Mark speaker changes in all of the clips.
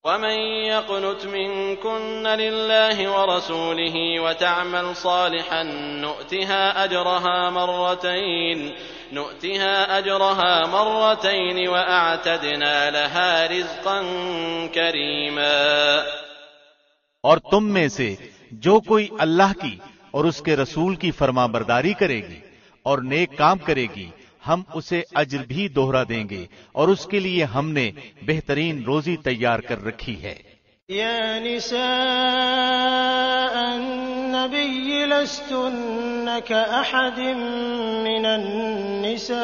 Speaker 1: ومن يقنت منكن لله ورسوله وتعمل صالحا نؤتها أجرها مرتين وأعتدنا لها رزقا كريما۔
Speaker 2: اور تم میں سے جو کوئی اللہ کی اور اس کے رسول کی فرما برداری کرے گی اور نیک کام کرے گی، ہم اسے اجر بھی دوہرا دیں گے، اور اس کے لیے ہم نے بہترین روزی تیار کر رکھی ہے۔
Speaker 3: یا نساء النبی لستن کأحد من النساء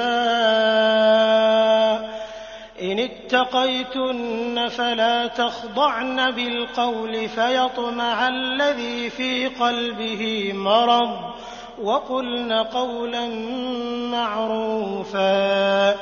Speaker 3: ان اتقیتن فلا تخضعن بالقول فيطمع الذي في قلبه مرض وَقُلْنَ قَوْلًا مَّعْرُوفًا۔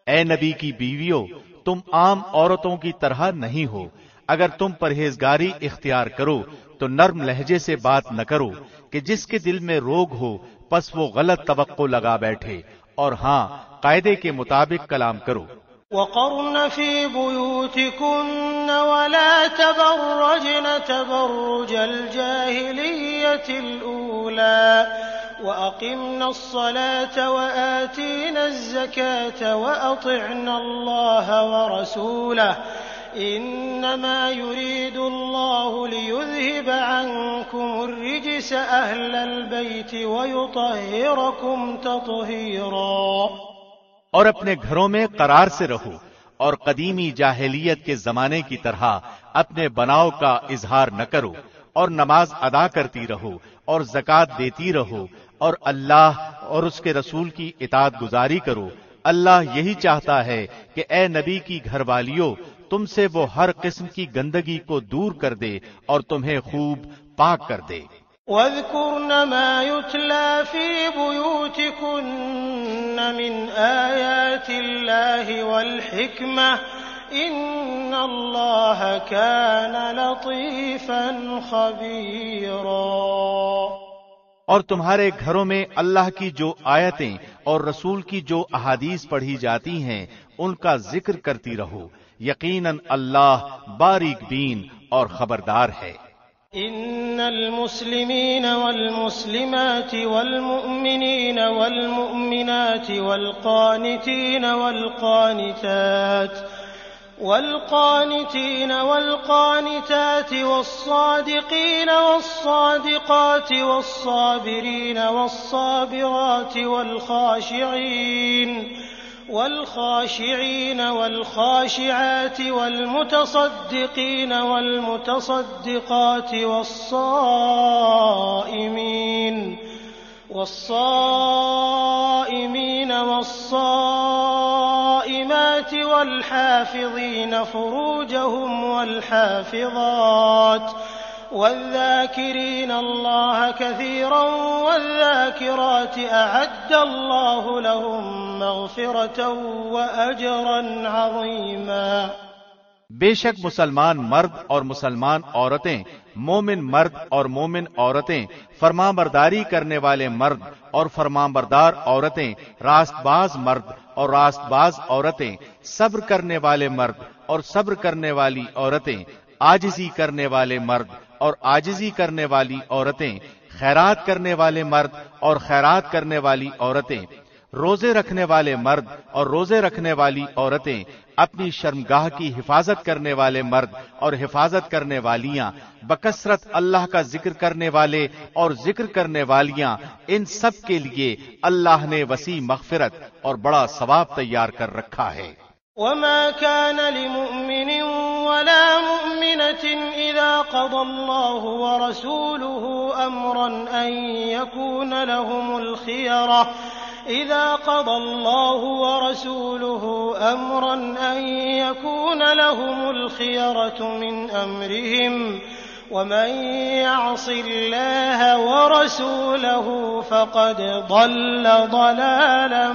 Speaker 2: اے نبی کی بیویوں، تم عام عورتوں کی طرح نہیں ہو۔ اگر تم پرہیزگاری اختیار کرو تو نرم لہجے سے بات نہ کرو کہ جس کے دل میں روگ ہو، پس وہ غلط توقع لگا بیٹھے، اور ہاں قاعدے کے مطابق کلام کرو۔
Speaker 3: وَقَرْنَ فِي بُيُوتِكُنَّ وَلَا تَبَرَّجْنَ تَبَرُّجَ الْجَاهِلِيَّةِ الْأُولَى وَأَقِمْنَ الصَّلَاةَ وَآتِينَ الزَّكَاةَ وَأَطِعْنَ اللَّهَ وَرَسُولَهُ إِنَّمَا يُرِيدُ اللَّهُ لِيُذْهِبَ عَنكُمُ الرِّجْسَ أَهْلَ الْبَيْتِ وَيُطَهِّرَكُمْ تَطْهِيرًا۔
Speaker 2: اور اپنے گھروں میں قرار سے رہو، اور قدیمی جاہلیت کے زمانے کی طرح اپنے بناؤ کا اظہار نہ کرو، اور نماز ادا کرتی رہو اور زکوٰۃ دیتی رہو، اور اللہ اور اس کے رسول کی اطاعت گزاری کرو۔ اللہ یہی چاہتا ہے کہ اے نبی کی گھر والیوں، تم سے وہ ہر قسم کی گندگی کو دور کر دے اور تمہیں خوب پاک کر دے۔
Speaker 3: وَاذْكُرْنَ مَا يُتْلَى فِي بُيُوتِكُنَّ مِنْ آيَاتِ اللَّهِ وَالْحِكْمَةِ إِنَّ اللَّهَ كَانَ لَطِيفًا خَبِيرًا۔
Speaker 2: اور تمہارے گھروں میں اللہ کی جو آیتیں اور رسول کی جو احادیث پڑھی جاتی ہیں ان کا ذکر کرتی رہو، یقیناً اللہ باریک بین اور خبردار ہے۔
Speaker 3: ان المسلمین والمسلمات والمؤمنین والمؤمنات والقانتین والقانتات والصادقین والصادقات والصابرین والصابرات والخاشعين والخاشعات والمتصدقين والمتصدقات والصائمين والصائمات والحافظين فروجهم والحافظات والذاكرين الله كثيرا والذاكرات أعد الله لهم مغفرة وأجرا عظيما۔
Speaker 2: بے شک مسلمان مرد اور مسلمان عورتیں، مومن مرد اور مومن عورتیں، فرمان برداری کرنے والے مرد اور فرمان بردار عورتیں، راست باز مرد اور راست باز عورتیں، صبر کرنے والے مرد اور صبر کرنے والی عورتیں، عاجزی کرنے والے مرد اور عاجزی کرنے والی عورتیں، خیرات کرنے والے مرد اور خیرات کرنے والی عورتیں، روزے رکھنے والے مرد اور روزے رکھنے والی عورتیں، اپنی شرمگاہ کی حفاظت کرنے والے مرد اور حفاظت کرنے والیاں، بکثرت اللہ کا ذکر کرنے والے اور ذکر کرنے والیاں، ان سب کے لیے اللہ نے وسیع مغفرت اور بڑا ثواب تیار کر رکھا ہے۔
Speaker 3: وما كان لمؤمن ولا مؤمنة إذا قضى الله ورسوله أمرا أن يكون لهم الخيرة من أمرهم ومن يعص الله ورسوله فقد ضل ضلالا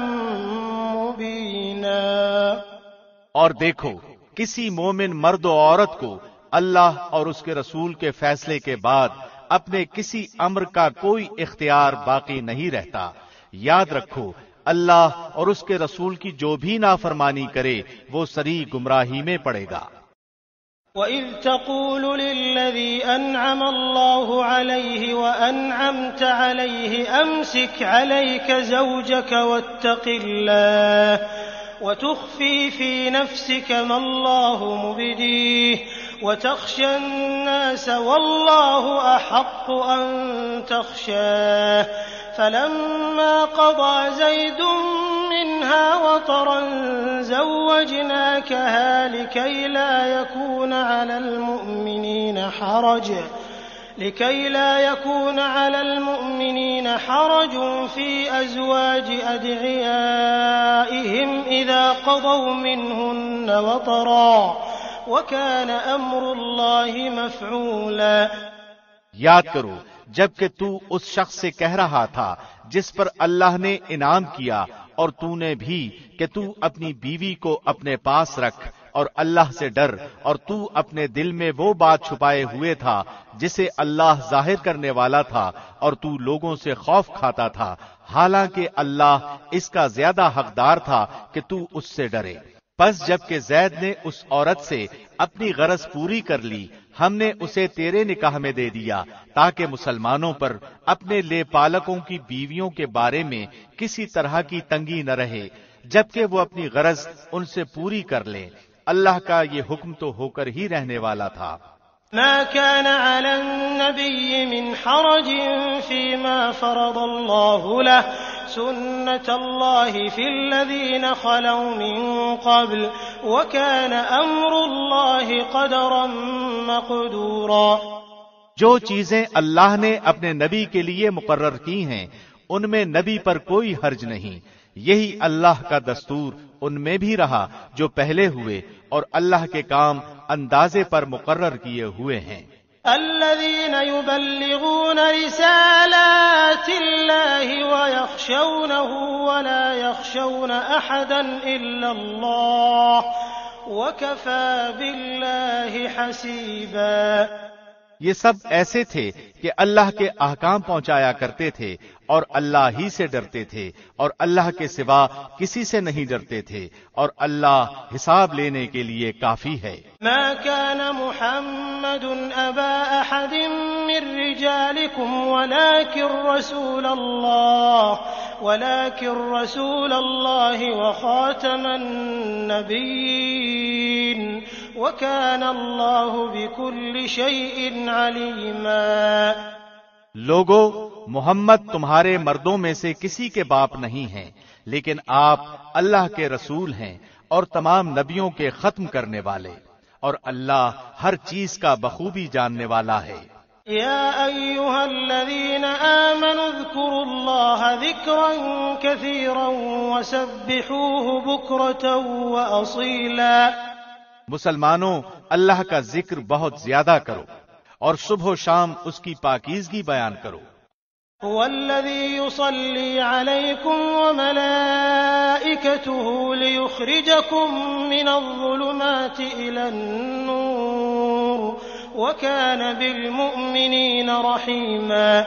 Speaker 3: مبينا۔
Speaker 2: اور دیکھو، کسی مومن مرد و عورت کو اللہ اور اس کے رسول کے فیصلے کے بعد اپنے کسی امر کا کوئی اختیار باقی نہیں رہتا۔ یاد رکھو، اللہ اور اس کے رسول کی جو بھی نافرمانی کرے وہ سری گمراہی میں پڑے گا۔
Speaker 3: وَإِذْ تَقُولُ لِلَّذِي أَنْعَمَ اللَّهُ عَلَيْهِ وَأَنْعَمْتَ عَلَيْهِ أَمْسِكْ عَلَيْكَ زَوْجَكَ وَاتَّقِ اللَّهَ وَتُخْفِي فِي نَفْسِكَ مَا اللَّهُ مُبْدِيهِ وَتَخْشَى النَّاسَ وَاللَّهُ أَحَقُّ أَن تَخْشَاهُ فَلَمَّا قَضَىٰ زَيْدٌ مِّنْهَا وَطَرًا زَوَّجْنَاكَهَا لِكَيْ لَا يكون على المؤمنين حرج في أزواج أدعيائهم إذا قضوا منهن وطرا وكان أمر الله مفعولا۔
Speaker 2: یاد کرو جبکہ تو اس شخص سے کہہ رہا تھا جس پر اللہ نے انعام کیا اور تو نے بھی کہ تو اپنی بیوی کو اپنے پاس رکھ اور اللہ سے ڈر، اور تو اپنے دل میں وہ بات چھپائے ہوئے تھا جسے اللہ ظاہر کرنے والا تھا، اور تو لوگوں سے خوف کھاتا تھا، حالانکہ اللہ اس کا زیادہ حقدار تھا کہ تو اس سے ڈرے۔ پس جب کہ زید نے اس عورت سے اپنی غرض پوری کر لی، ہم نے اسے تیرے نکاح میں دے دیا تاکہ مسلمانوں پر اپنے لے پالکوں کی بیویوں کے بارے میں کسی طرح کی تنگی نہ رہے، جبکہ وہ اپنی غرض ان سے پوری کر لیں۔ اللہ کا یہ حکم تو ہو کر ہی رہنے والا تھا۔
Speaker 3: ما كان على النبي من حرج فيما فرض الله له سنة الله في الذين خلوا من قبل وكان أمر الله قدرا مقدورا۔
Speaker 2: جو چیزیں اللہ نے اپنے نبی کے لیے مقرر کی ہیں ان میں نبی پر کوئی حرج نہیں، یہی اللہ کا دستور ان میں بھی رہا جو پہلے ہوئے، اور اللہ کے کام اندازے پر مقرر کیے ہوئے ہیں۔
Speaker 3: الذين يبلغون رسالات الله ويخشونه ولا يخشون أحدا إلا الله وكفى بالله حسيبا۔
Speaker 2: یہ سب ایسے تھے کہ اللہ کے احکام پہنچایا کرتے تھے اور اللہ ہی سے ڈرتے تھے، اور اللہ کے سوا کسی سے نہیں ڈرتے تھے، اور اللہ حساب لینے کے لیے کافی ہے۔
Speaker 3: ما كان محمد أبا أحد من رجالكم ولكن رسول الله وخاتم النبيين وكان الله بكل شيء عليما۔
Speaker 2: لوگو، محمد تمہارے مردوں میں سے کسی کے باپ نہیں ہیں، لیکن آپ اللہ کے رسول ہیں اور تمام نبیوں کے ختم کرنے والے، اور اللہ ہر چیز کا بخوبی جاننے والا ہے۔
Speaker 3: يا أيها الذين آمنوا اذكروا الله ذكرا كثيرا وسبحوه بكرة وأصيلا۔
Speaker 2: مسلمانوں، اللہ کا ذکر بہت زیادہ کرو اور صبح و شام اس کی پاکیزگی بیان کرو۔
Speaker 3: هو الذي يصلي عليكم وملائكته ليخرجكم من الظلمات إلى النور وكان بالمؤمنين رحيما۔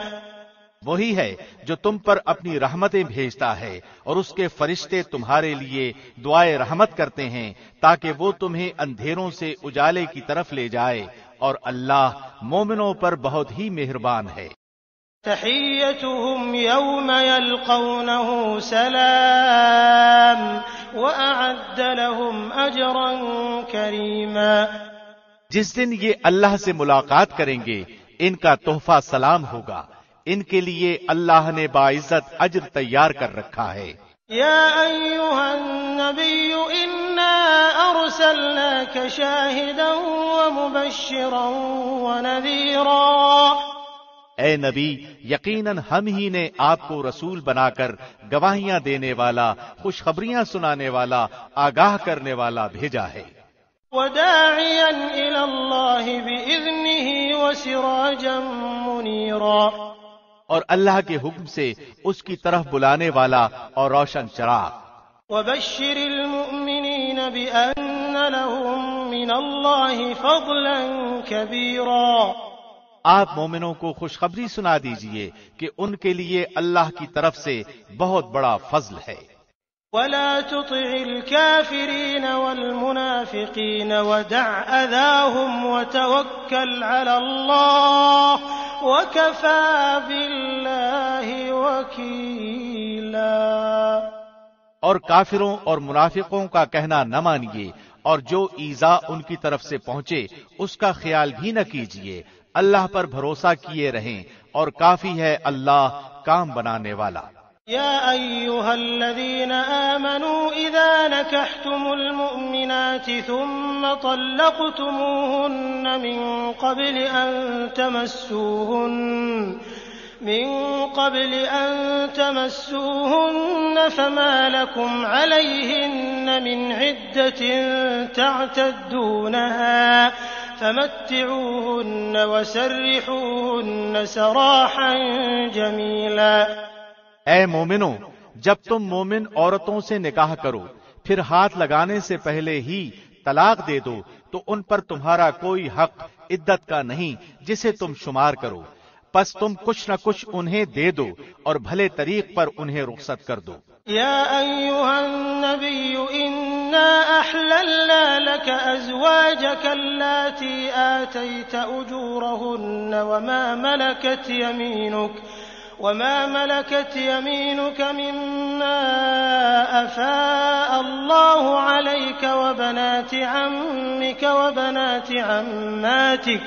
Speaker 2: وہی ہے جو تم پر اپنی رحمتیں بھیجتا ہے، اور اس کے فرشتے تمہارے لیے دعائے رحمت کرتے ہیں تاکہ وہ تمہیں اندھیروں سے اجالے کی طرف لے جائے، اور اللہ مومنوں پر بہت ہی مہربان ہے۔
Speaker 3: تحيتهم يوم يلقونه سلام وأعد لهم أجرا كريما۔
Speaker 2: جس دن یہ اللہ سے ملاقات کریں گے ان کا تحفہ سلام ہوگا، ان کے لیے اللہ نے باعزت اجر تیار کر رکھا ہے۔
Speaker 3: يا أيها النبي إنا أرسلناك شاهدا ومبشرا ونذيرا۔
Speaker 2: اے نبی، یقیناً ہم ہی نے آپ کو رسول بنا کر گواہیاں دینے والا، خوشخبریاں سنانے والا، آگاہ کرنے والا بھیجا ہے۔
Speaker 3: وداعيا إلى الله بإذنه وسراجا منيرا۔
Speaker 2: اور اللہ کے حکم سے اس کی طرف بلانے والا اور روشن چراغ۔
Speaker 3: وبشر المؤمنين بأن لهم من الله فضلا كبيرا۔
Speaker 2: آپ مومنوں کو خوشخبری سنا دیجئے کہ ان کے لیے اللہ کی طرف سے بہت بڑا فضل ہے۔
Speaker 3: ولا تطع الكافرين والمنافقين ودع أذاهم وتوكل على الله وكفى بالله وكيلا۔
Speaker 2: اور کافروں اور منافقوں کا کہنا نہ مانیے، اور جو ایذا ان کی طرف سے پہنچے اس کا خیال بھی نہ کیجیے، اللہ پر بھروسہ کیے رہیں، اور کافی ہے اللہ کام بنانے والا۔
Speaker 3: يا أيها الذين آمنوا إذا نكحتم المؤمنات ثم طلقتموهن من قبل أن تمسوهن فما لكم عليهن من عدة تعتدونها فمتعوهن وسرحوهن سراحا جميلا۔
Speaker 2: اے مومنو، جب تم مومن عورتوں سے نکاح کرو پھر ہاتھ لگانے سے پہلے ہی طلاق دے دو تو ان پر تمہارا کوئی حق عدت کا نہیں جسے تم شمار کرو، پس تم کچھ نہ کچھ انہیں دے دو اور بھلے طریق پر انہیں رخصت کر دو۔
Speaker 3: يا أيها النبي إنا أحللنا لك أزواجك اللاتي آتيت أجورهن وما ملكت يمينك مما أفاء الله عليك وبنات عمك وبنات عماتك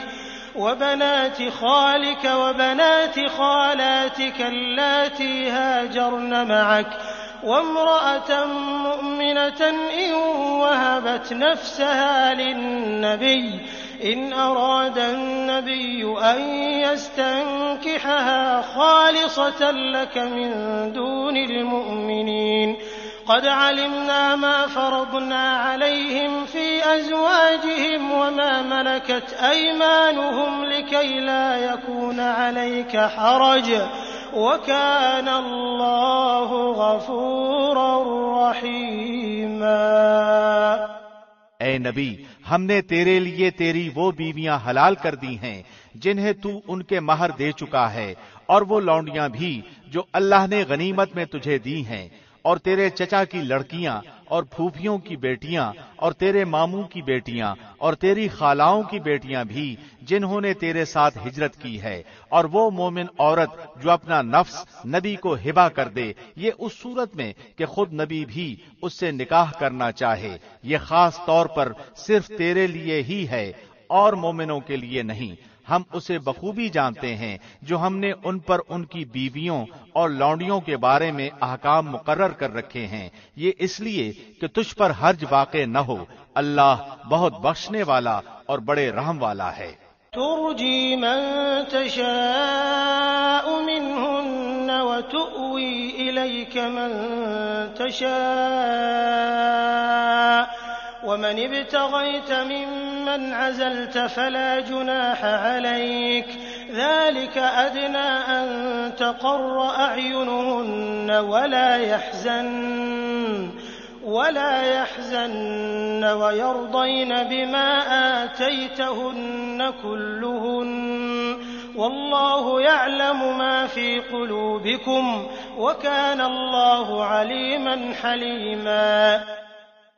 Speaker 3: وبنات خالك وبنات خالاتك اللاتي هاجرن معك وامرأة مؤمنة إن وهبت نفسها للنبي إن أراد النبي أن يستنكحها خالصة لك من دون المؤمنين قد علمنا ما فرضنا عليهم في أزواجهم وما ملكت أيمانهم لكي لا يكون عليك حرج وكان الله غفورا رحيما۔
Speaker 2: اے نبی، ہم نے تیرے لیے تیری وہ بیویاں حلال کر دی ہیں جنہیں تو ان کے مہر دے چکا ہے، اور وہ لونڈیاں بھی جو اللہ نے غنیمت میں تجھے دی ہیں، اور تیرے چچا کی لڑکیاں اور پھوپھیوں کی بیٹیاں اور تیرے ماموں کی بیٹیاں اور تیری خالاؤں کی بیٹیاں بھی جنہوں نے تیرے ساتھ ہجرت کی ہے، اور وہ مومن عورت جو اپنا نفس نبی کو ہبہ کر دے، یہ اس صورت میں کہ خود نبی بھی اس سے نکاح کرنا چاہے۔ یہ خاص طور پر صرف تیرے لیے ہی ہے اور مومنوں کے لیے نہیں۔ ہم اسے بخوبی جانتے ہیں جو ہم نے ان پر ان کی بیویوں اور لونڈیوں کے بارے میں احکام مقرر کر رکھے ہیں، یہ اس لیے کہ تجھ پر حرج واقع نہ ہو۔ اللہ بہت بخشنے والا اور بڑے رحم والا ہے۔
Speaker 3: ترجی من تشاء منهن وتؤوی الیک من تشاء ومن ابتغيت ممن عزلت فلا جناح عليك ذلك أدنى أن تقر أعينهن ولا يحزن ويرضين بما آتيتهن كلهن والله يعلم ما في قلوبكم وكان الله عليما حليما۔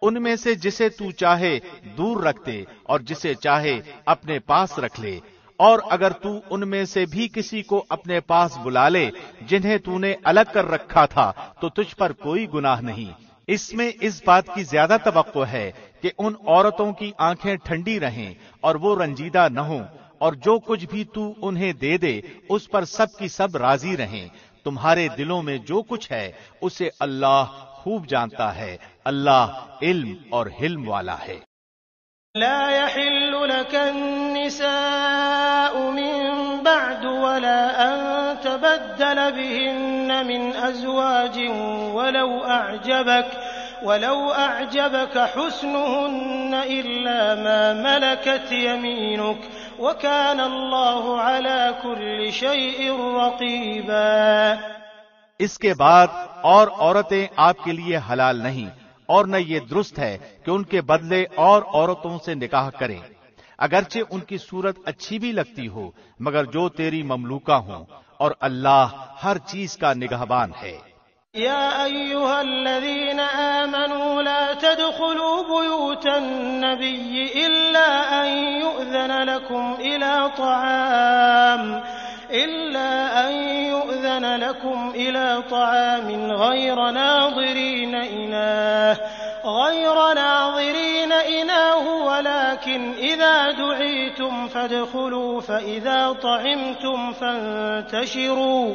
Speaker 2: ان میں سے جسے تو چاہے دور رکھ دے اور جسے چاہے اپنے پاس رکھ لے، اور اگر تو ان میں سے بھی کسی کو اپنے پاس بلا لے جنہیں تو نے الگ کر رکھا تھا تو تجھ پر کوئی گناہ نہیں۔ اس میں اس بات کی زیادہ توقع ہے کہ ان عورتوں کی آنکھیں ٹھنڈی رہیں اور وہ رنجیدہ نہ ہوں، اور جو کچھ بھی تو انہیں دے دے اس پر سب کی سب راضی رہیں۔ تمہارے دلوں میں جو کچھ ہے اسے اللہ خوب جانتا ہے، اللہ علم اور حلم والا ہے۔
Speaker 3: لا يحل لك النساء من بعد ولا أن تبدل بهن من أزواج ولو أعجبك حسنهن إلا ما ملكت يمينك وكان الله على كل شيء رقيبا۔
Speaker 2: اس کے بعد اور عورتیں آپ کے لیے حلال نہیں، اور نہ یہ درست ہے کہ ان کے بدلے اور عورتوں سے نکاح کریں، اگرچہ ان کی صورت اچھی بھی لگتی ہو، مگر جو تیری مملوکہ ہوں، اور اللہ ہر چیز کا نگہبان ہے۔
Speaker 3: يا أيها الذين آمنوا لا تدخلوا بيوت النبي إلا أن يؤذن لكم إلى طعام غير ناظرين إناه ولكن إذا دعيتم فادخلوا فإذا طعمتم فانتشروا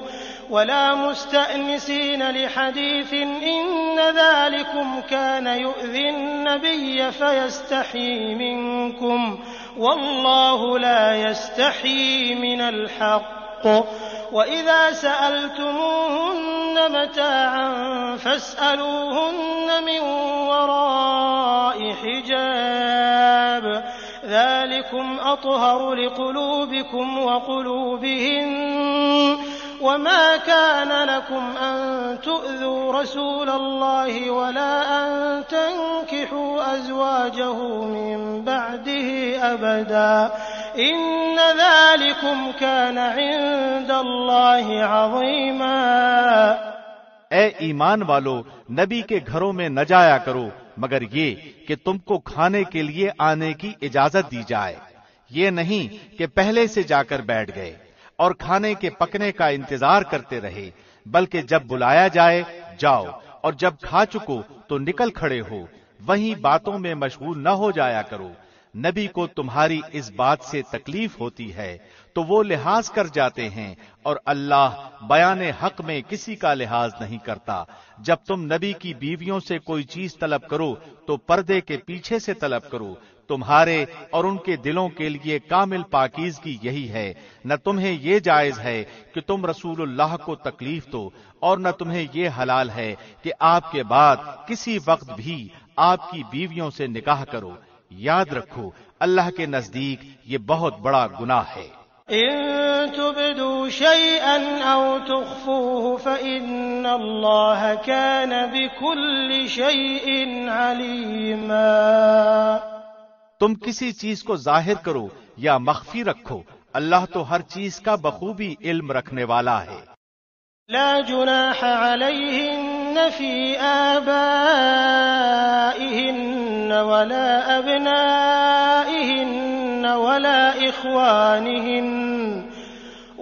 Speaker 3: ولا مستأنسين لحديث إن ذلكم كان يؤذي النبي فيستحيي منكم والله لا يستحيي من الحق وإذا سألتموهن متاعا فاسألوهن من وراء حجاب ذلكم أطهر لقلوبكم وقلوبهن وما كان لكم أن تؤذوا رسول الله ولا أن تنكحوا أزواجه من بعده أبدا إن ذلكم كان عند الله عظيما۔
Speaker 2: اے ایمان والو، نبی کے گھروں میں نہ جایا کرو مگر یہ کہ تم کو کھانے کے لیے آنے کی اجازت دی جائے، یہ نہیں کہ پہلے سے جا کر بیٹھ گئے اور کھانے کے پکنے کا انتظار کرتے رہے، بلکہ جب بلایا جائے جاؤ اور جب کھا چکو تو نکل کھڑے ہو، وہیں باتوں میں مشغول نہ ہو جایا کرو۔ نبی کو تمہاری اس بات سے تکلیف ہوتی ہے تو وہ لحاظ کر جاتے ہیں، اور اللہ بیان حق میں کسی کا لحاظ نہیں کرتا۔ جب تم نبی کی بیویوں سے کوئی چیز طلب کرو تو پردے کے پیچھے سے طلب کرو، تمہارے اور ان کے دلوں کے لیے کامل پاکیزگی یہی ہے۔ نہ تمہیں یہ جائز ہے کہ تم رسول اللہ کو تکلیف دو، اور نہ تمہیں یہ حلال ہے کہ آپ کے بعد کسی وقت بھی آپ کی بیویوں سے نکاح کرو۔ یاد رکھو اللہ کے نزدیک یہ بہت بڑا گناہ ہے۔
Speaker 3: إن تبدوا شيئا أو تخفوه فإن الله كان بكل شيء عليما۔
Speaker 2: تم کسی چیز کو ظاہر کرو یا مخفی رکھو، اللہ تو ہر چیز کا بخوبی علم رکھنے والا ہے۔
Speaker 3: لا جناح عليهن في آبائهن ولا أبنائهن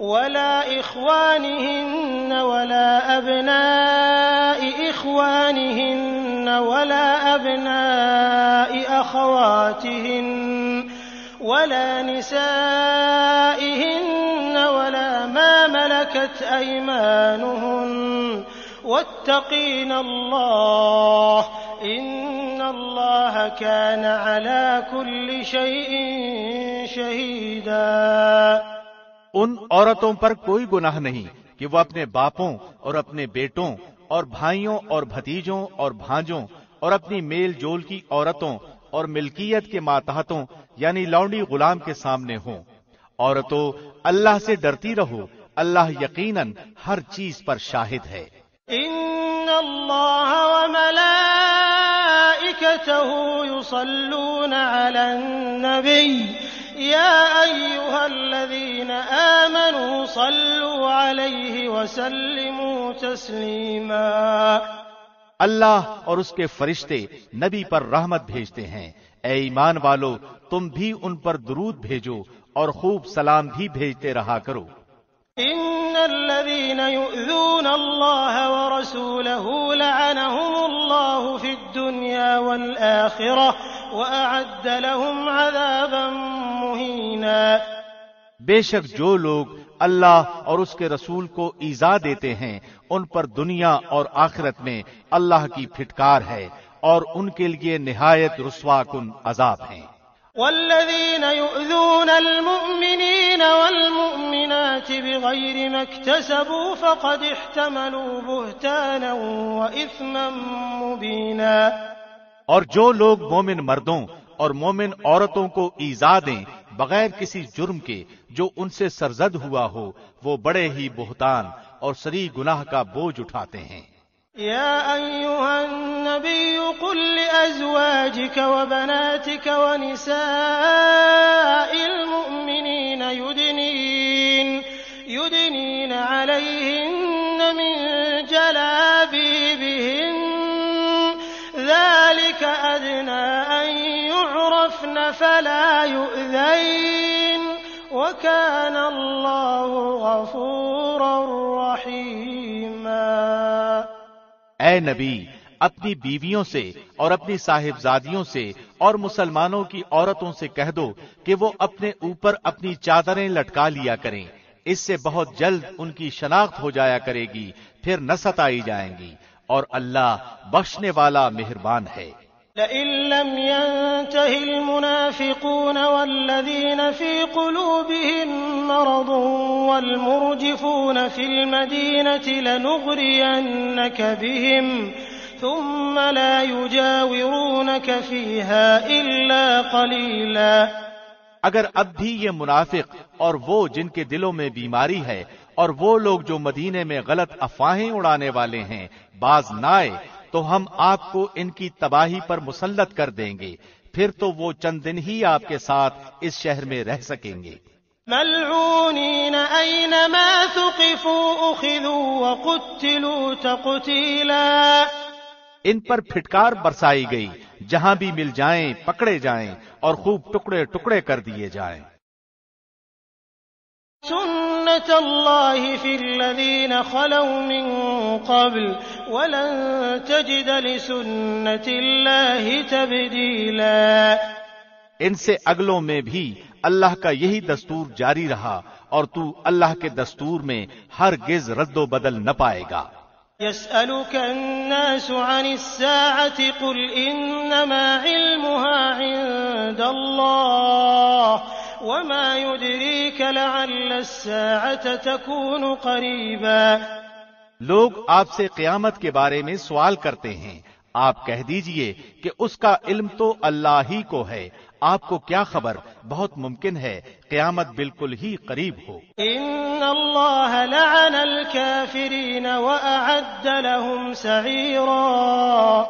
Speaker 3: ولا إخوانهن ولا أبناء إخوانهن ولا أبناء أخواتهن ولا نسائهن ولا ما ملكت أيمانهن واتقين الله إن الله كان على كل شيء شهيدا۔
Speaker 2: ان عورتوں پر کوئی گناہ نہیں کہ وہ اپنے باپوں اور اپنے بیٹوں اور بھائیوں اور بھتیجوں اور بھانجوں اور اپنی میل جول کی عورتوں اور ملکیت کے ماتحتوں یعنی لونڈی غلام کے سامنے ہوں۔ عورتوں اللہ سے ڈرتی رہو، اللہ یقیناً ہر چیز پر شاہد ہے۔
Speaker 3: ان اللہ وملائکته یصلون علی النبی یا ایها الذین آمنوا صلوا علیہ وسلموا تسلیما۔
Speaker 2: اللہ اور اس کے فرشتے نبی پر رحمت بھیجتے ہیں، اے ایمان والو تم بھی ان پر درود بھیجو اور خوب سلام بھی بھیجتے رہا کرو۔
Speaker 3: ان الذين يؤذون الله ورسوله لعنهم الله في الدنيا والآخرة وأعد لهم عذابا مهينا۔
Speaker 2: بے شک جو لوگ اللہ اور اس کے رسول کو ایذا دیتے ہیں ان پر دنیا اور آخرت میں اللہ کی پھٹکار ہے اور ان کے لیے نہایت رسوا کن عذاب ہیں۔
Speaker 3: والذين يؤذون المؤمنين والمؤمنات بغير ما اكتسبوا فقد احتملوا بهتانا وإثما مبينا۔
Speaker 2: اور جو لوگ مومن مردوں اور مومن عورتوں کو ایذا دیں بغیر کسی جرم کے جو ان سے سرزد ہوا ہو، وہ بڑے ہی بہتان اور سری گناہ کا بوجھ اٹھاتے ہیں۔
Speaker 3: يا أيها النبي قل لأزواجك وبناتك ونساء المؤمنين يدنين عليهن من جلابيبهن أَدْنَىٰ أَن يُعْرَفْنَ فَلَا يُؤْذَيْنَ وَكَانَ اللَّهُ غَفُورًا رَّحِيمًا۔
Speaker 2: اے نبی، اپنی بیویوں سے اور اپنی صاحبزادیوں سے اور مسلمانوں کی عورتوں سے کہہ دو کہ وہ اپنے اوپر اپنی چادریں لٹکا لیا کریں، اس سے بہت جلد ان کی شناخت ہو جایا کرے گی، پھر نہ ستائی جائیں گی، اور اللہ بخشنے والا مہربان ہے۔
Speaker 3: لئن لم ينته المنافقون والذين في قلوبهم مرض والمرجفون في المدينة لنغرينك بهم ثم لا يجاورونك فيها إلا قليلا۔
Speaker 2: اگر اب بھی یہ منافق اور وہ جن کے دلوں میں بیماری ہے اور وہ لوگ جو مدینے میں غلط افواہیں اڑانے والے ہیں باز نہ آئے تو ہم آپ کو ان کی تباہی پر مسلط کر دیں گے، پھر تو وہ چند دن ہی آپ کے ساتھ اس شہر میں رہ سکیں گے۔
Speaker 3: ملعونین اینما ثقفوا اخذوا وقتلوا تقتیلا۔
Speaker 2: ان پر پھٹکار برسائی گئی، جہاں بھی مل جائیں پکڑے جائیں اور خوب ٹکڑے ٹکڑے کر دیے جائیں۔
Speaker 3: سنت اللہ فی الذین خلوا من قبل ولن تجد لسنت اللہ تبدیلا۔
Speaker 2: ان سے اگلوں میں بھی اللہ کا یہی دستور جاری رہا اور تو اللہ کے دستور میں ہرگز رد و بدل نہ پائے گا۔
Speaker 3: يسألك الناس عن الساعة قل إنما علمها عند الله وما يدريك لعل الساعة تكون قريبا۔
Speaker 2: لوگ آپ سے قیامت کے بارے میں سوال کرتے ہیں، آپ کہہ دیجئے کہ اس کا علم تو اللہ ہی کو ہے، آپ کو کیا خبر، بہت ممکن ہے قیامت بالکل ہی قریب ہو۔
Speaker 3: ان اللہ لعن الکافرین واعد لهم سعیرا۔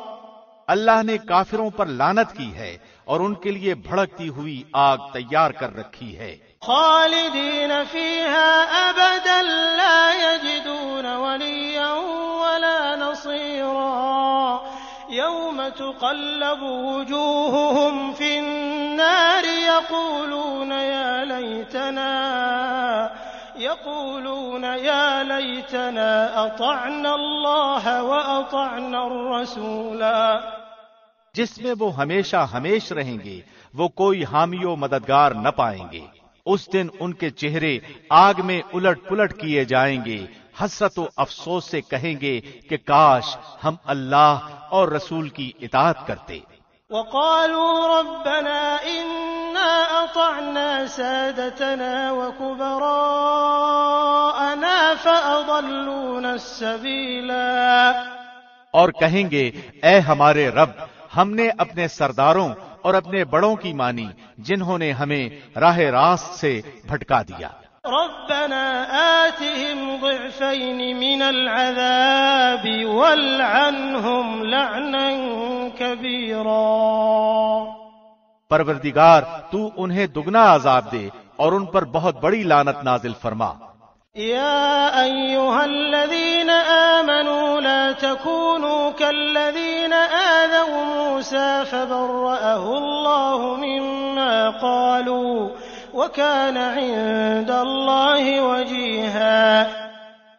Speaker 2: اللہ نے کافروں پر لعنت کی ہے اور ان کے لیے بھڑکتی ہوئی آگ تیار کر رکھی ہے۔
Speaker 3: خالدین فیہا ابدا لا یجدون ولیا ولا نصیرا۔ یوم تقلب وجوہہم فی النار یقولون یا لیتنا اطعنا اللہ واطعنا الرسولا۔
Speaker 2: جس میں وہ ہمیشہ ہمیش رہیں گے، وہ کوئی حامی و مددگار نہ پائیں گے۔ اس دن ان کے چہرے آگ میں الٹ پلٹ کیے جائیں گے، حسرت و افسوس سے کہیں گے کہ کاش ہم اللہ اور رسول کی اطاعت کرتے۔
Speaker 3: وقالوا ربنا إنا أطعنا سادتنا وكبراءنا فأضلونا السبيلا۔
Speaker 2: اور کہیں گے اے ہمارے رب، ہم نے اپنے سرداروں اور اپنے بڑوں کی مانی جنہوں نے ہمیں راہ راست سے بھٹکا دیا۔
Speaker 3: ربنا آتهم ضعفين من العذاب والعنهم لعنا كبيرا۔
Speaker 2: پروردگار تو انہیں دگنا عذاب دے اور ان پر بہت بڑی لعنت نازل فرما۔
Speaker 3: يا أيها الذين آمنوا لا تكونوا كالذين آذوا موسى فبرأه الله مما قالوا وَكَانَ عِندَ اللَّهِ وَجِيهًا۔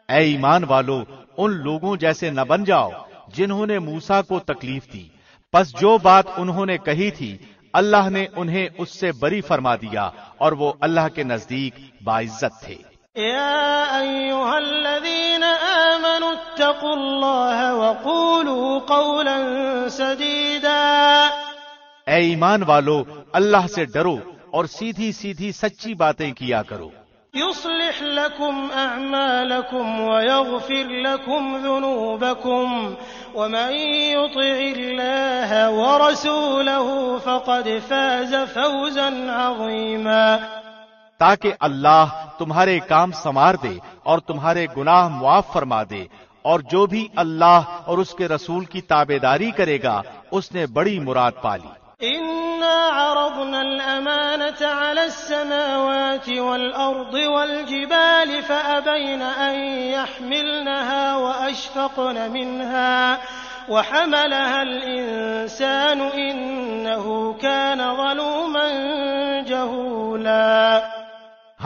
Speaker 2: اے ایمان والو، ان لوگوں جیسے نہ بن جاؤ جنہوں نے موسیٰ کو تکلیف دی، پس جو بات انہوں نے کہی تھی اللہ نے انہیں اس سے بری فرما دیا اور وہ اللہ کے نزدیک باعزت تھے۔
Speaker 3: یا ایھا الذین آمنوا اتقوا اللہ وقولوا قولا سدیدا۔
Speaker 2: اے ایمان والو، اللہ سے ڈرو اور سیدھی سیدھی سچی باتیں کیا کرو۔
Speaker 3: يصلح لكم أعمالكم ويغفر لكم ذنوبكم ومن يطع الله ورسوله فقد فاز فوزا عظيما۔
Speaker 2: تاکہ اللہ تمہارے کام سنوار دے اور تمہارے گناہ معاف فرما دے، اور جو بھی اللہ اور اس کے رسول کی تابعداری کرے گا اس نے بڑی مراد پالی۔
Speaker 3: إنا عرضنا الأمانة على السماوات والأرض والجبال فأبين أن يحملنها وحملها الإنسان إنه كان ظلوما جهولا۔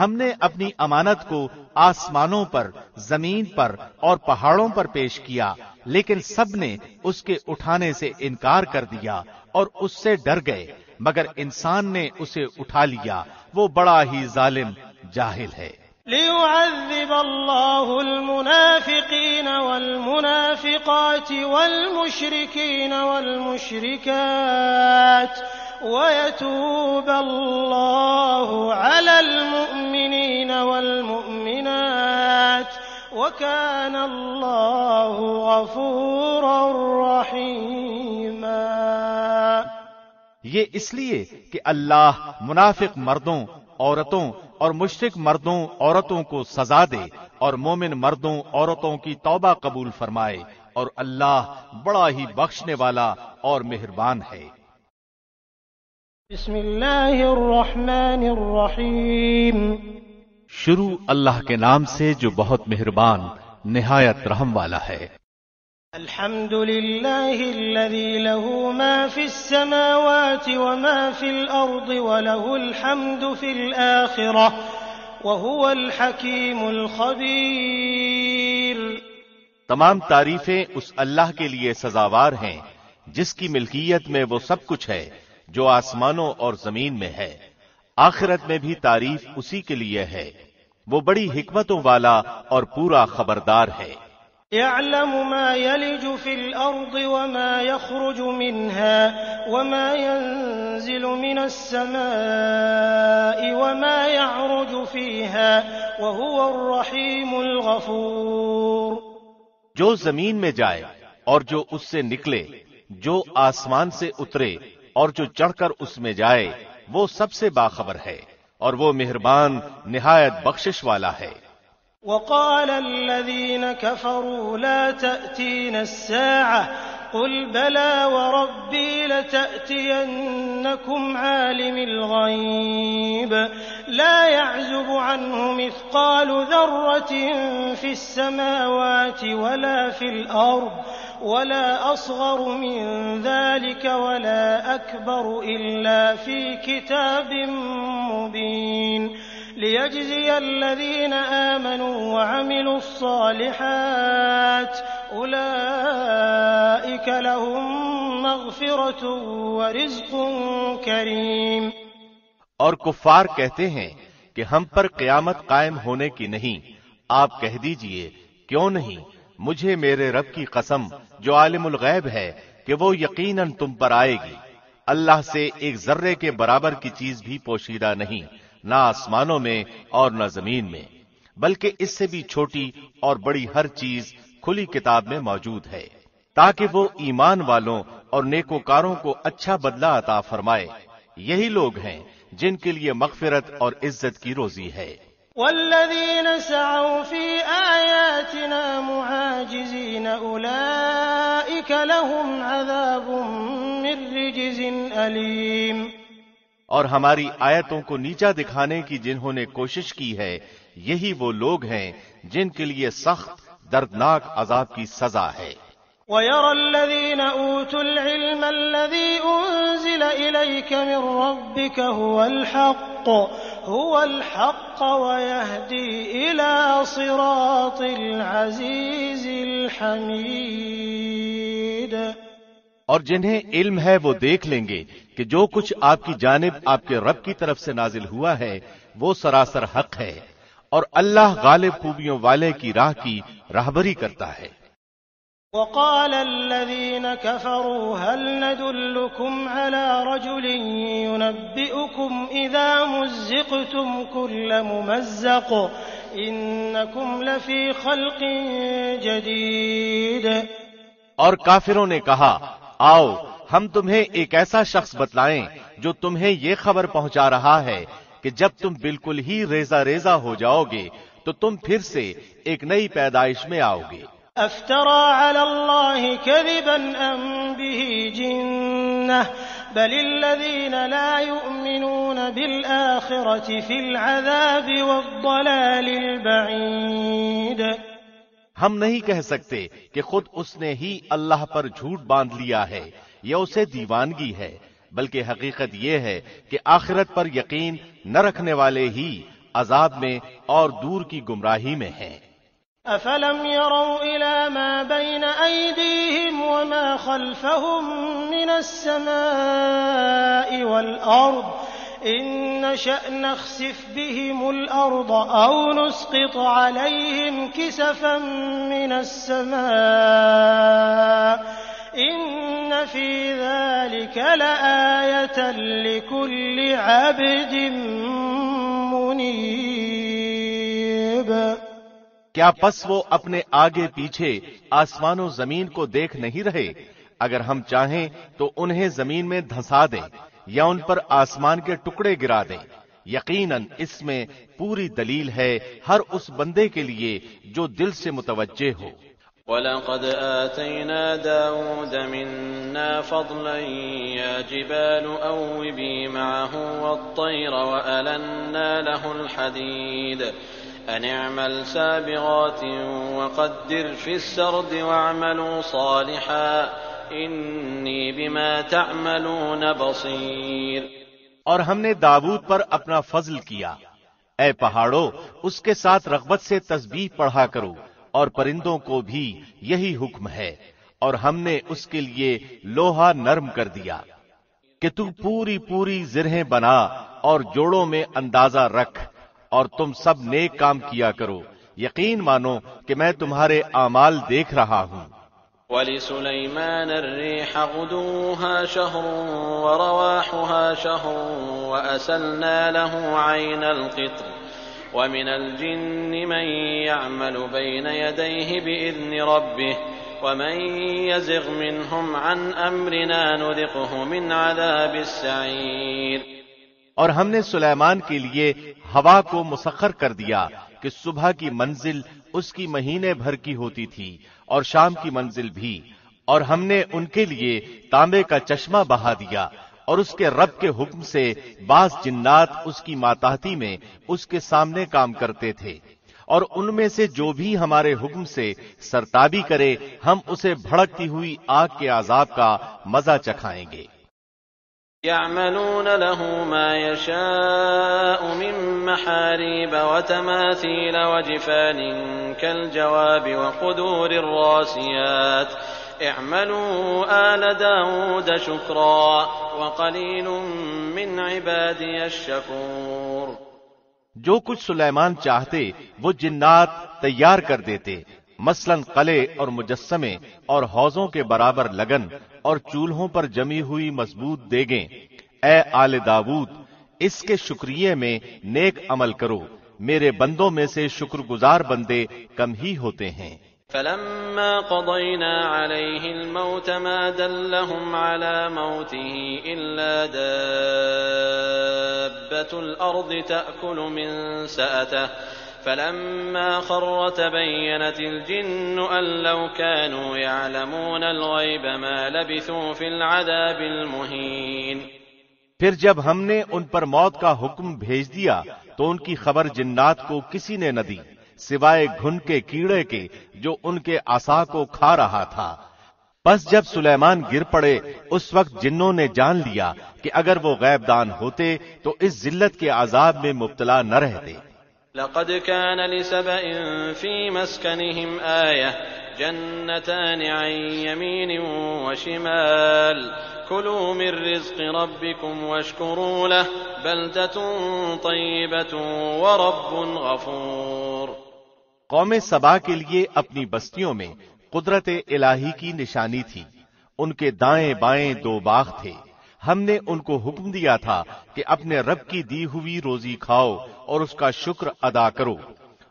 Speaker 2: ہم نے اپنی امانت کو آسمانوں پر، زمین پر اور پہاڑوں پر پیش کیا، لیکن سب نے اس کے اٹھانے سے انکار کر دیا اور اس سے ڈر گئے، مگر انسان نے اسے اٹھا لیا، وہ بڑا ہی ظالم جاہل ہے۔
Speaker 3: ليعذب الله المنافقين والمنافقات والمشركين والمشركات ويتوب الله على المؤمنين والمؤمنات وكان الله غفورا رحيما۔
Speaker 2: یہ اس لیے کہ اللہ منافق مردوں، عورتوں اور مشرک مردوں، عورتوں کو سزا دے اور مومن مردوں، عورتوں کی توبہ قبول فرمائے، اور اللہ بڑا ہی بخشنے والا اور مہربان ہے۔
Speaker 3: بسم اللہ الرحمن الرحیم۔
Speaker 2: شروع اللہ کے نام سے جو بہت مہربان نہایت رحم والا ہے۔
Speaker 3: الحمد للہ الذی له ما فی السماوات وما فی الارض وله الحمد فی الآخرة وهو الحکیم الخبیر۔
Speaker 2: تمام تعریفیں اس اللہ کے لیے سزاوار ہیں جس کی ملکیت میں وہ سب کچھ ہے جو آسمانوں اور زمین میں ہے، آخرت میں بھی تعریف اسی کے لیے ہے، وہ بڑی حکمتوں والا اور پورا خبردار ہے۔
Speaker 3: يعلم ما يلج في الأرض وما يخرج منها وما ينزل من السماء وما يعرج فيها وهو الرحيم الغفور۔
Speaker 2: جو زمین میں جائے اور جو اس سے نکلے، جو آسمان سے اترے اور جو چڑھ کر اس میں جائے، وہ سب سے باخبر ہے اور وہ مہربان نہایت بخشش والا ہے۔
Speaker 3: وقال الذين كفروا لا تأتينا الساعة قل بلى وربي لتأتينكم عالم الغيب لا يعزب عنه مثقال ذرة في السماوات ولا في الأرض ولا أصغر من ذلك ولا أكبر إلا في كتاب مبين ليجزي الذين آمنوا وعملوا الصالحات أولئك لهم مغفرة ورزق كريم۔
Speaker 2: اور کفار کہتے ہیں کہ ہم پر قیامت قائم ہونے کی نہیں، آپ کہہ دیجئے کیوں نہیں، مجھے میرے رب کی قسم جو عالم الغیب ہے کہ وہ یقیناً تم پر آئے گی، اللہ سے ایک ذرے کے برابر کی چیز بھی پوشیدہ نہیں، نہ آسمانوں میں اور نہ زمین میں، بلکہ اس سے بھی چھوٹی اور بڑی ہر چیز کھلی کتاب میں موجود ہے، تاکہ وہ ایمان والوں اور نیکوکاروں کو اچھا بدلہ عطا فرمائے۔ یہی لوگ ہیں جن کے لیے مغفرت اور عزت کی روزی ہے۔
Speaker 3: والذین سعوا فی آیاتنا معاجزین اولئک لهم عذاب من رجز علیم۔
Speaker 2: اور ہماری آیتوں کو نیچا دکھانے کی جنہوں نے کوشش کی ہے، یہی وہ لوگ ہیں جن کے لیے سخت دردناک عذاب کی سزا ہے۔
Speaker 3: وَيَرَى الَّذِينَ أُوتُوا الْعِلْمَ الَّذِي أُنزِلَ إِلَيْكَ مِن رَّبِّكَ هُوَ الْحَقُّ وَيَهْدِي إِلَى صِرَاطِ الْعَزِيزِ الْحَمِيدِ۔
Speaker 2: اور جنہیں علم ہے وہ دیکھ لیں گے کہ جو کچھ آپ کی جانب آپ کے رب کی طرف سے نازل ہوا ہے وہ سراسر حق ہے، اور اللہ غالب خوبیوں والے کی راہ کی راہبری کرتا ہے۔
Speaker 3: وقال الذين كفروا هل ندلكم على رجل ينبئكم إذا مزقتم كل ممزق إنكم لفي خلق جديد۔
Speaker 2: اور کافروں نے کہا آؤ ہم تمہیں ایک ایسا شخص بتلائیں جو تمہیں یہ خبر پہنچا رہا ہے کہ جب تم بالکل ہی ریزہ ریزہ ہو جاؤ گے تو تم پھر سے ایک نئی پیدائش میں آؤ گے۔
Speaker 3: افترى على الله كذبا ام به جنة بل الذين لا يؤمنون بالآخرة في العذاب والضلال البعيد۔
Speaker 2: ہم نہیں کہہ سکتے کہ خود اس نے ہی اللہ پر جھوٹ باندھ لیا ہے یا اسے دیوانگی ہے، بلکہ حقیقت یہ ہے کہ آخرت پر یقین نہ رکھنے والے ہی عذاب میں اور دور کی گمراہی میں ہیں۔
Speaker 3: أفلم يروا إلى ما بين أيديهم وما خلفهم من السماء والأرض إن نشأ نخسف بهم الأرض أو نسقط عليهم كسفا من السماء إن في ذلك لآية لكل عبد منيب۔
Speaker 2: کیا پس وہ اپنے آگے پیچھے آسمان و زمین کو دیکھ نہیں رہے؟ اگر ہم چاہیں تو انہیں زمین میں دھنسا دیں یا ان پر آسمان کے ٹکڑے گرا دیں۔ یقیناً اس میں پوری دلیل ہے ہر اس بندے کے لیے جو دل سے متوجہ ہو۔
Speaker 1: وَلَقَدْ آتَيْنَا دَاوُودَ مِنَّا فَضْلًا يَا جِبَالُ أَوِّبِي مَعَهُ وَالطَّيْرَ وَأَلَنَّا لَهُ الْحَدِيدَ أَنِ اعْمَلْ سَابِغَاتٍ وَقَدِّرْ فِي السَّرْدِ وَاعْمَلُوا صَالِحًا إِنِّي بِمَا تَعْمَلُونَ بَصِيرٌ۔
Speaker 2: اور ہم نے داؤد پر اپنا فضل کیا، اے پہاڑوں اس کے ساتھ رغبت سے تسبیح پڑھا کرو، اور پرندوں کو بھی یہی حکم ہے، اور ہم نے اس کے لیے لوہا نرم کر دیا کہ تو پوری پوری زرہیں بنا اور جوڑوں میں اندازہ رکھ، اور تم سب نیک کام کیا کرو، یقین مانو کہ میں تمہارے اعمال دیکھ رہا ہوں۔
Speaker 1: وَلِسُلَيْمَانَ الرِّيحَ غُدُوُّهَا شَهْرٌ وَرَوَاحُهَا شَهْرٌ وَأَسَلْنَا لَهُ عَيْنَ الْقِطْرِ وَمِنَ الْجِنِّ مَن يَعْمَلُ بَيْنَ يَدَيْهِ بِإِذْنِ رَبِّهِ وَمَن يَزِغْ مِنْهُمْ عَنْ أَمْرِنَا نُذِقْهُ مِنْ عَذَابِ السَّعِيرِ۔
Speaker 2: اور ہم نے سلیمان کے لیے ہوا کو مسخر کر دیا کہ صبح کی منزل اس کی مہینے بھر کی ہوتی تھی اور شام کی منزل بھی، اور ہم نے ان کے لیے تانبے کا چشمہ بہا دیا، اور اس کے رب کے حکم سے بعض جنات اس کی ماتحتی میں اس کے سامنے کام کرتے تھے، اور ان میں سے جو بھی ہمارے حکم سے سرتابی کرے ہم اسے بھڑکتی ہوئی آگ کے عذاب کا مزہ چکھائیں گے۔
Speaker 1: يعملون له ما يشاء من محاريب وتماثيل وجفان كالجواب وقدور الراسيات اعملوا آل داود شكرا وقليل من عبادي الشكور۔
Speaker 2: جو کچھ سلیمان چاہتے وہ جنات تیار کر دیتے، مثلاً قلعے اور مجسمے اور حوضوں کے برابر لگن اور چولہوں پر جمی ہوئی مضبوط دیگیں۔ اے آل داؤد اس کے شکریے میں نیک عمل کرو، میرے بندوں میں سے شکر گزار بندے کم ہی ہوتے ہیں۔
Speaker 1: فلما قضينا عليه الموت ما دلهم على موته إلا دابة الأرض تأكل من سأته فلما خر تبينت الجن أن لو كانوا يعلمون الغيب ما لبثوا في العذاب المهين۔
Speaker 2: پھر جب ہم نے ان پر موت کا حکم بھیج دیا تو ان کی خبر جنات کو کسی نے نہ دی سوائے گھن کے کیڑے کے جو ان کے عصا کو کھا رہا تھا۔ پس جب سلیمان گر پڑے اس وقت جنوں نے جان لیا کہ اگر وہ غیب دان ہوتے تو اس ذلت کے عذاب میں مبتلا نہ رہتے۔
Speaker 1: لقد كان لسبأ في مسكنهم آية جنتان عن يمين وشمال كلوا من رزق ربكم واشكروا له بلدة طيبة ورب غفور۔
Speaker 2: قوم سبا کے لیے اپنی بستیوں میں قدرت الہی کی نشانی تھی، ان کے دائیں بائیں دو باغ تھے، ہم نے ان کو حکم دیا تھا کہ اپنے رب کی دی ہوئی روزی کھاؤ اور اس کا شکر ادا کرو،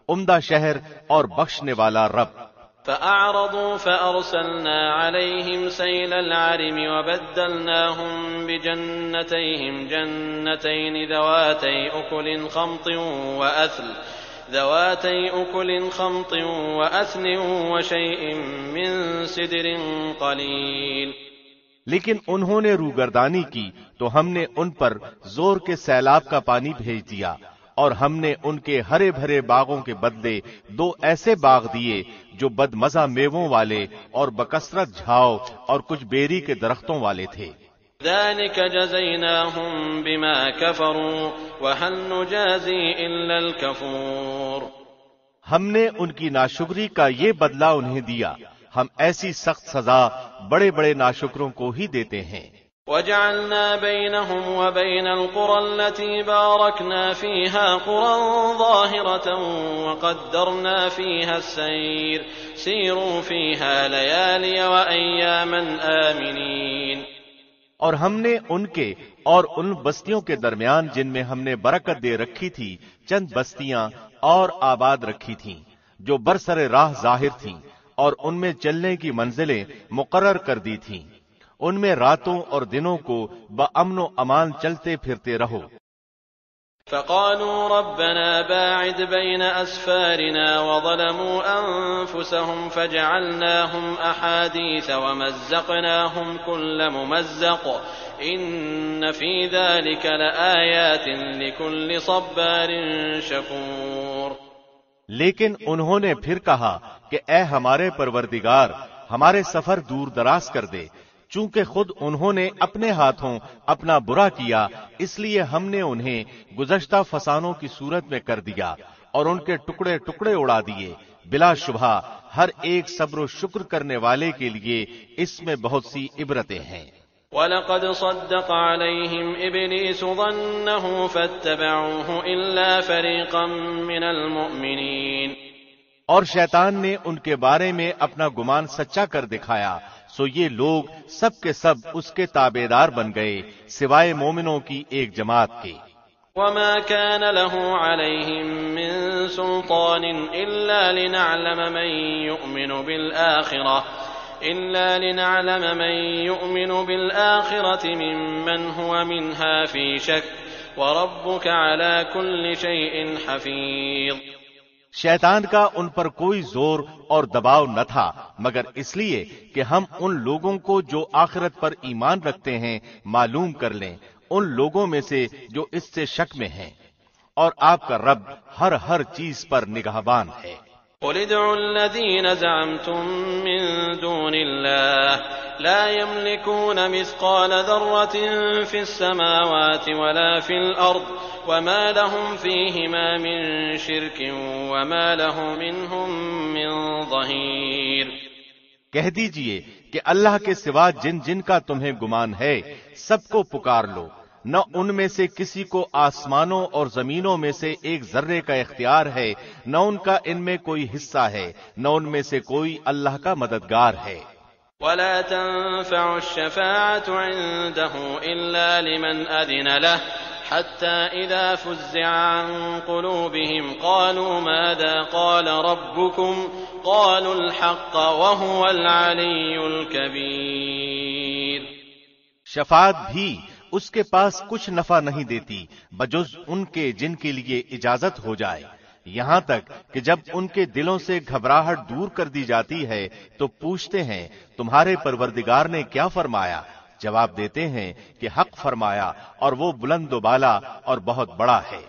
Speaker 2: عمدہ شہر اور بخشنے والا رب۔
Speaker 1: فأعرضوا فأرسلنا عليهم سيل العرم وبدلناهم بجنتيهم جنتين ذواتي أكل خمط وأثل وشيء من سدر قليل۔
Speaker 2: لیکن انہوں نے روگردانی کی تو ہم نے ان پر زور کے سیلاب کا پانی بھیج دیا اور ہم نے ان کے ہرے بھرے باغوں کے بدلے 2 ایسے باغ دیے جو بدمزہ میووں والے اور بکثرت جھاؤ اور کچھ بیری کے درختوں والے تھے۔
Speaker 1: ذلك جزيناهم بما كفروا وهل نجازي إلا الكفور۔
Speaker 2: ہم نے ان کی ناشکری کا یہ بدلہ انہیں دیا، ہم ایسی سخت سزا بڑے بڑے ناشکروں کو ہی دیتے ہیں۔
Speaker 1: وجعلنا بينهم وبين القرى التي باركنا فيها قرى ظاهرة وقدرنا فيها السير سيروا فيها ليالي وأياما آمنين۔
Speaker 2: اور ہم نے ان کے اور ان بستیوں کے درمیان جن میں ہم نے برکت دے رکھی تھی چند بستیاں اور آباد رکھی تھیں جو برسر راہ ظاہر تھیں، اور ان میں چلنے کی منزلیں مقرر کر دی تھیں، ان میں راتوں اور دنوں کو بامن و امان چلتے پھرتے رہو۔
Speaker 1: فقالوا ربنا باعد بين أسفارنا وظلموا أنفسهم فجعلناهم أحاديث ومزقناهم كل ممزق إن في ذلك لآيات لكل صبار شكور۔
Speaker 2: لیکن انہوں نے پھر کہا کہ اے ہمارے پروردگار ہمارے سفر دور دراز کر دے، چونکہ خود انہوں نے اپنے ہاتھوں اپنا برا کیا، اس لیے ہم نے انہیں گزشتہ فسانوں کی صورت میں کر دیا اور ان کے ٹکڑے ٹکڑے اڑا دیے۔ بلا شبہ ہر ایک صبر و شکر کرنے والے کے لیے اس میں بہت سی عبرتیں ہیں۔
Speaker 1: وَلَقَدْ صَدَّقَ عَلَيْهِمْ إِبْلِيسُ ظَنَّهُ فَاتَّبَعُوهُ إِلَّا فَرِيقًا مِّنَ الْمُؤْمِنِينَ۔
Speaker 2: اور شیطان نے ان کے بارے میں اپنا گمان سچا کر دکھایا، سو یہ لوگ سب کے سب اس کے تابعدار بن گئے سوائے مومنوں کی ایک جماعت کے۔
Speaker 1: وَمَا كَانَ لَهُ عَلَيْهِم مِّن سُلْطَانٍ إِلَّا لِنَعْلَمَ مَن يُؤْمِنُ بِالْآخِرَةِ مِمَّنْ هُوَ مِنْهَا فِي شَكٍّ وَرَبُّكَ عَلَى كُلِّ شَيْءٍ حَفِيظٌ۔
Speaker 2: شیطان کا ان پر کوئی زور اور دباؤ نہ تھا مگر اس لیے کہ ہم ان لوگوں کو جو آخرت پر ایمان رکھتے ہیں معلوم کر لیں، ان لوگوں میں سے جو اس سے شک میں ہیں، اور آپ کا رب ہر چیز پر نگہبان ہے۔
Speaker 1: قُلِ ادْعُوا الَّذِينَ زَعَمْتُم مِّن دُونِ اللَّهِ لَا يَمْلِكُونَ مِثْقَالَ ذَرَّةٍ فِي السَّمَاوَاتِ وَلَا فِي الْأَرْضِ وَمَا لَهُمْ فِيهِمَا مِن شِرْكٍ وَمَا لَهُ مِنْهُم مِّن ظَهِيرٍ۔
Speaker 2: کہہ دیجئے کہ اللہ کے سوا جن جن کا تمہیں گمان ہے سب کو پکار لو، نہ ان میں سے کسی کو آسمانوں اور زمینوں میں سے ایک ذرے کا اختیار ہے، نہ ان کا ان میں کوئی حصہ ہے، نہ ان میں سے کوئی اللہ کا مددگار ہے۔
Speaker 1: وَلَا تَنفَعُ الشَّفَاعَةُ عِندَهُ إِلَّا لِمَنْ أَذِنَ لَهُ حَتَّى إِذَا فُزِّعَ عَن قُلُوبِهِمْ قَالُوا مَاذَا قَالَ رَبُّكُمْ قَالُوا الْحَقَّ وَهُوَ الْعَلِيُّ الْكَبِيرُ۔
Speaker 2: شفاعت بھی اس کے پاس کچھ نفع نہیں دیتی بجز ان کے جن کے لیے اجازت ہو جائے، یہاں تک کہ جب ان کے دلوں سے گھبراہٹ دور کر دی جاتی ہے تو پوچھتے ہیں تمہارے پروردگار نے کیا فرمایا؟ جواب دیتے ہیں کہ حق فرمایا اور وہ بلند و بالا اور بہت بڑا ہے۔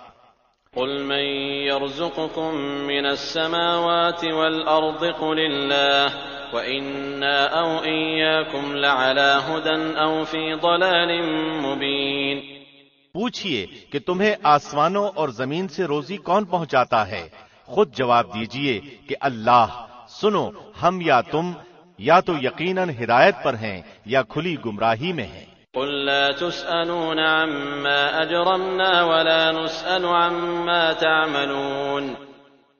Speaker 1: قُلْ مَن يَرْزُقُكُم مِّنَ السَّمَاوَاتِ وَالْأَرْضِ قُلِ اللَّهُ وَإِنَّا أَوْ إِيَّاكُمْ لَعَلَىٰ هُدًى أَوْ فِي ضَلَالٍ مُّبِينٍ۔
Speaker 2: پوچھئے کہ تمہیں آسمانوں اور زمین سے روزی کون پہنچاتا ہے؟ خود جواب دیجئے کہ اللہ۔ سنو، ہم یا تم یا تو یقیناً ہدایت پر ہیں یا کھلی گمراہی میں ہیں۔
Speaker 1: قُل لَّا تُسْأَلُونَ عَمَّا أَجْرَمْنَا وَلَا نُسْأَلُ عَمَّا تَعْمَلُونَ۔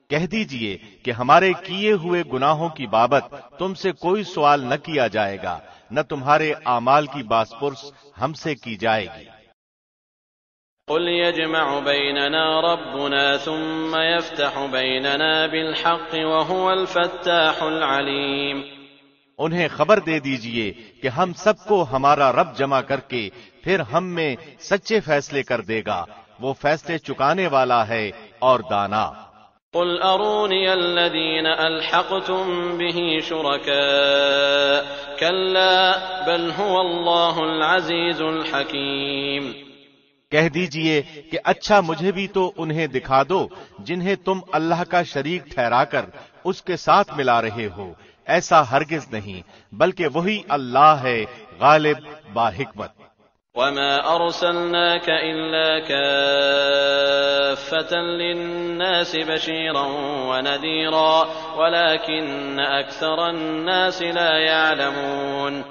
Speaker 2: کہہ دیجئے کہ ہمارے کیے ہوئے گناہوں کی بابت تم سے کوئی سوال نہ کیا جائے گا، نہ تمہارے اعمال کی باس پرس ہم سے کی جائے گی۔
Speaker 1: قُلْ يَجْمَعُ بَيْنَنَا رَبُّنَا ثُمَّ يَفْتَحُ بَيْنَنَا بِالْحَقِّ وَهُوَ الْفَتَّاحُ الْعَلِيمُ۔
Speaker 2: انہیں خبر دے دیجئے کہ ہم سب کو ہمارا رب جمع کر کے پھر ہم میں سچے فیصلے کر دے گا، وہ فیصلے چکانے والا ہے اور دانا۔
Speaker 1: قُلْ أَرُونِيَ الَّذِينَ أَلْحَقْتُم بِهِ شُرَكَاءَ كَلَّا بَلْ هُوَ اللَّهُ الْعَزِيزُ الْحَكِيمُ۔
Speaker 2: کہہ دیجئے کہ اچھا مجھے بھی تو انہیں دکھا دو جنہیں تم اللہ کا شریک ٹھہرا کر اس کے ساتھ ملا رہے ہو. ایسا ہرگز نہیں، بلکہ وہی اللہ ہے غالب با حکمت.
Speaker 1: وما أرسلناك إلا كافة للناس بشيرا ونذيرا ولكن أكثر الناس لا يعلمون.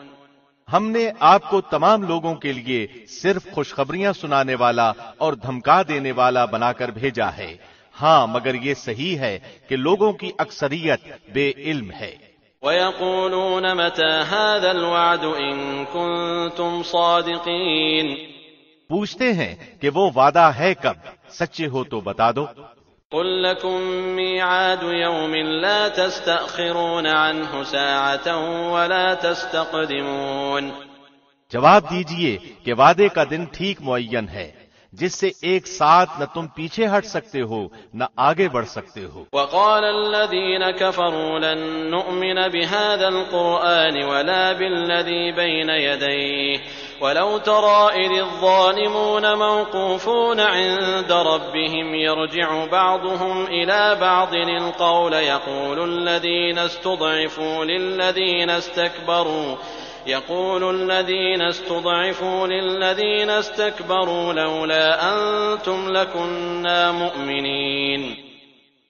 Speaker 2: ہم نے آپ کو تمام لوگوں کے لیے صرف خوشخبریاں سنانے والا اور دھمکا دینے والا بنا کر بھیجا ہے. ہاں مگر یہ صحیح ہے کہ لوگوں کی اکثریت بے علم ہے.
Speaker 1: وَيَقُولُونَ مَتَى هَذَا الْوَعْدُ إِن كُنتُمْ صَادِقِينَ.
Speaker 2: پوچھتے ہیں کہ وہ وعدہ ہے کب، سچے ہو تو بتا دو.
Speaker 1: قُل لَّكُم مِّيعَادُ يَوْمٍ لَّا تَسْتَأْخِرُونَ عَنْهُ سَاعَةً وَلَا تَسْتَقْدِمُونَ.
Speaker 2: جواب دیجئے کہ وعدے کا دن ٹھیک معین ہے جس سے ایک ساتھ نہ تم پیچھے ہٹ سکتے ہو نہ آگے بڑھ سکتے ہو.
Speaker 1: وقال الذين كفروا لن نؤمن بهذا القرآن ولا بالذي بين يديه ولو ترى إذ الظالمون موقوفون عند ربهم يرجع بعضهم إلى بعض القول يقول الذين استضعفوا للذين استكبروا لولا أنتم لكنا مؤمنين.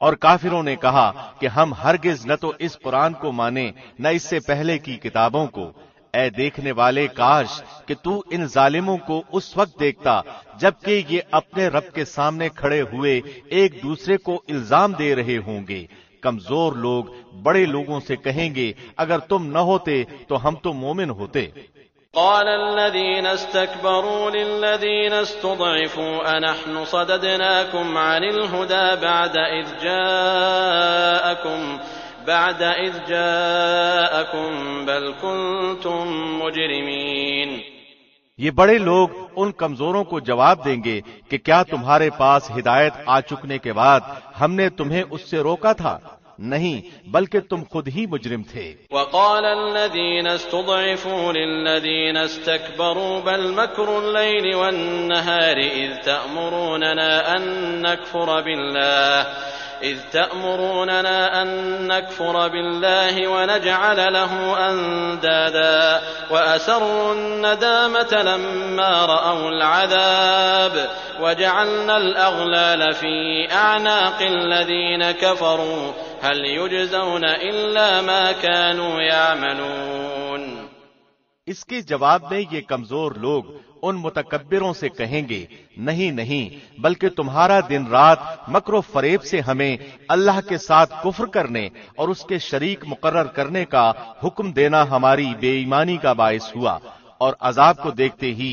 Speaker 2: اور کافروں نے کہا کہ ہم ہرگز نہ تو اس قرآن کو مانیں نہ اس سے پہلے کی کتابوں کو. اے دیکھنے والے کاش کہ تو ان ظالموں کو اس وقت دیکھتا جبکہ یہ اپنے رب کے سامنے کھڑے ہوئے ایک دوسرے کو الزام دے رہے ہوں گے. کمزور لوگ بڑے لوگوں سے کہیں گے اگر تم نہ ہوتے تو ہم تو مومن ہوتے.
Speaker 1: قال الذين استكبروا للذين استضعفوا أنحن صددناكم عن الهدى بعد إذ جاءكم بل كنتم مجرمين.
Speaker 2: یہ بڑے لوگ ان کمزوروں کو جواب دیں گے کہ کیا تمہارے پاس ہدایت آ چکنے کے بعد ہم نے تمہیں اس سے روکا تھا؟ نہیں، بلکہ تم خود ہی مجرم تھے.
Speaker 1: وقال الذين استضعفوا للذين استكبروا بل مكر الليل والنهار إذ تأمروننا أن نكفر بالله ونجعل له أندادا وأسروا الندامة لما رأوا العذاب وجعلنا الأغلال في أعناق الذين كفروا هل يجزون إلا ما كانوا يعملون.
Speaker 2: اس کے جواب میں یہ کمزور لوگ ان متکبروں سے کہیں گے نہیں بلکہ تمہارا دن رات مکر و فریب سے ہمیں اللہ کے ساتھ کفر کرنے اور اس کے شریک مقرر کرنے کا حکم دینا ہماری بے ایمانی کا باعث ہوا، اور عذاب کو دیکھتے ہی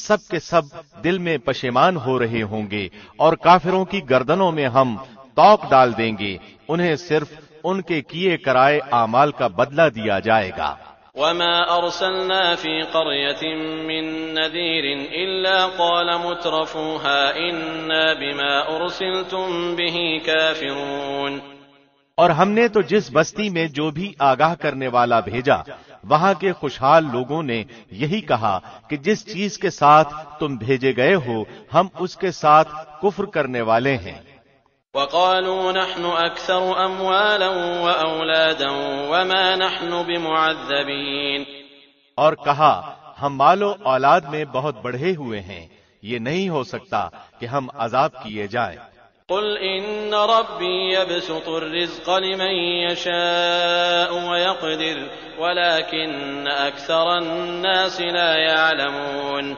Speaker 2: سب کے سب دل میں پشیمان ہو رہے ہوں گے، اور کافروں کی گردنوں میں ہم توق ڈال دیں گے، انہیں صرف ان کے کیے کرائے اعمال کا بدلہ دیا جائے گا.
Speaker 1: وما أرسلنا في قرية من نذير إلا قال مترفوها إنا بما أرسلتم به كافرون.
Speaker 2: اور ہم نے تو جس بستی میں جو بھی آگاہ کرنے والا بھیجا وہاں کے خوشحال لوگوں نے یہی کہا کہ جس چیز کے ساتھ تم بھیجے گئے ہو ہم اس کے ساتھ کفر کرنے والے ہیں.
Speaker 1: وقالوا نحن أكثر أموالا وأولادا وما نحن بمعذبين.
Speaker 2: اور کہا ہم مال و اولاد میں بہت بڑھے ہوئے ہیں، یہ نہیں ہو سکتا کہ ہم عذاب کیے جائیں.
Speaker 1: قل إن ربي يبسط الرزق لمن يشاء ويقدر ولكن أكثر الناس لا يعلمون.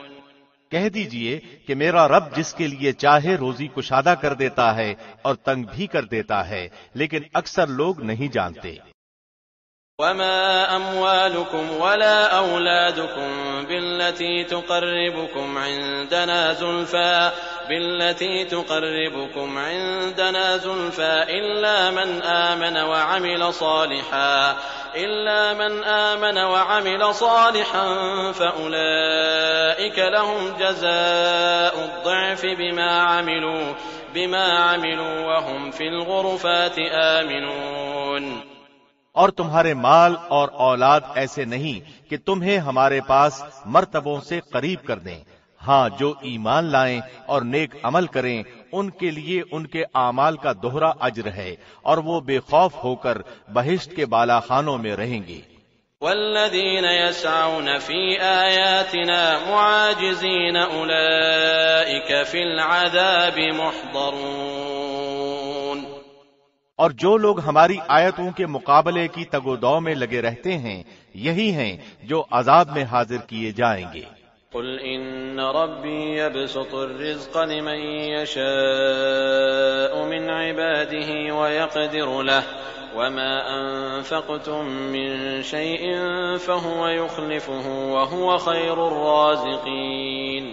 Speaker 2: کہہ دیجئے کہ میرا رب جس کے لیے چاہے روزی کشادہ کر دیتا ہے اور تنگ بھی کر دیتا ہے، لیکن اکثر لوگ نہیں جانتے.
Speaker 1: وما أموالكم ولا أولادكم بالتي تقربكم عندنا زلفى إلا من آمن وعمل صالحا فأولئك لهم جزاء الضعف بما عملوا وهم في الغرفات آمنون.
Speaker 2: اور تمہارے مال اور اولاد ایسے نہیں کہ تمہیں ہمارے پاس مرتبوں سے قریب کر دیں، ہاں جو ایمان لائیں اور نیک عمل کریں ان کے لیے ان کے اعمال کا دوہرا اجر ہے اور وہ بے خوف ہو کر بہشت کے بالا خانوں میں رہیں گے۔
Speaker 1: والذین یسعون فی آیاتنا معاجزین اولئک فی العذاب محضرون،
Speaker 2: اور جو لوگ ہماری آیتوں کے مقابلے کی تگ و دو میں لگے رہتے ہیں یہی ہیں جو عذاب میں حاضر کیے جائیں گے۔
Speaker 1: قل ان ربی یبسط الرزق لمن یشاء من عباده ویقدر له وما انفقتم من شیء فهو يخلفه وهو خیر الرازقین۔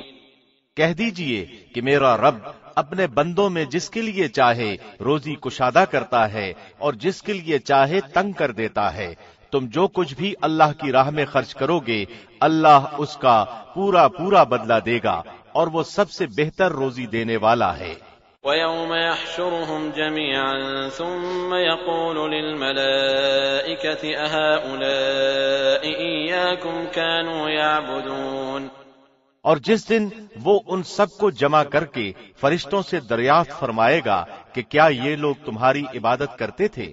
Speaker 2: کہہ دیجئے کہ میرا رب اپنے بندوں میں جس کے لیے چاہے روزی کشادہ کرتا ہے اور جس کے لیے چاہے تنگ کر دیتا ہے۔ تم جو کچھ بھی اللہ کی راہ میں خرچ کرو گے اللہ اس کا پورا پورا بدلہ دے گا اور وہ سب سے بہتر روزی دینے والا ہے۔
Speaker 1: وَيَوْمَ يَحْشُرُهُمْ جَمِيعًا ثُمَّ يَقُولُ لِلْمَلَائِكَةِ أَهَؤُلَاءِ إِيَّاكُمْ كَانُوا يَعْبُدُونَ،
Speaker 2: اور جس دن وہ ان سب کو جمع کر کے فرشتوں سے دریافت فرمائے گا کہ کیا یہ لوگ تمہاری عبادت کرتے تھے؟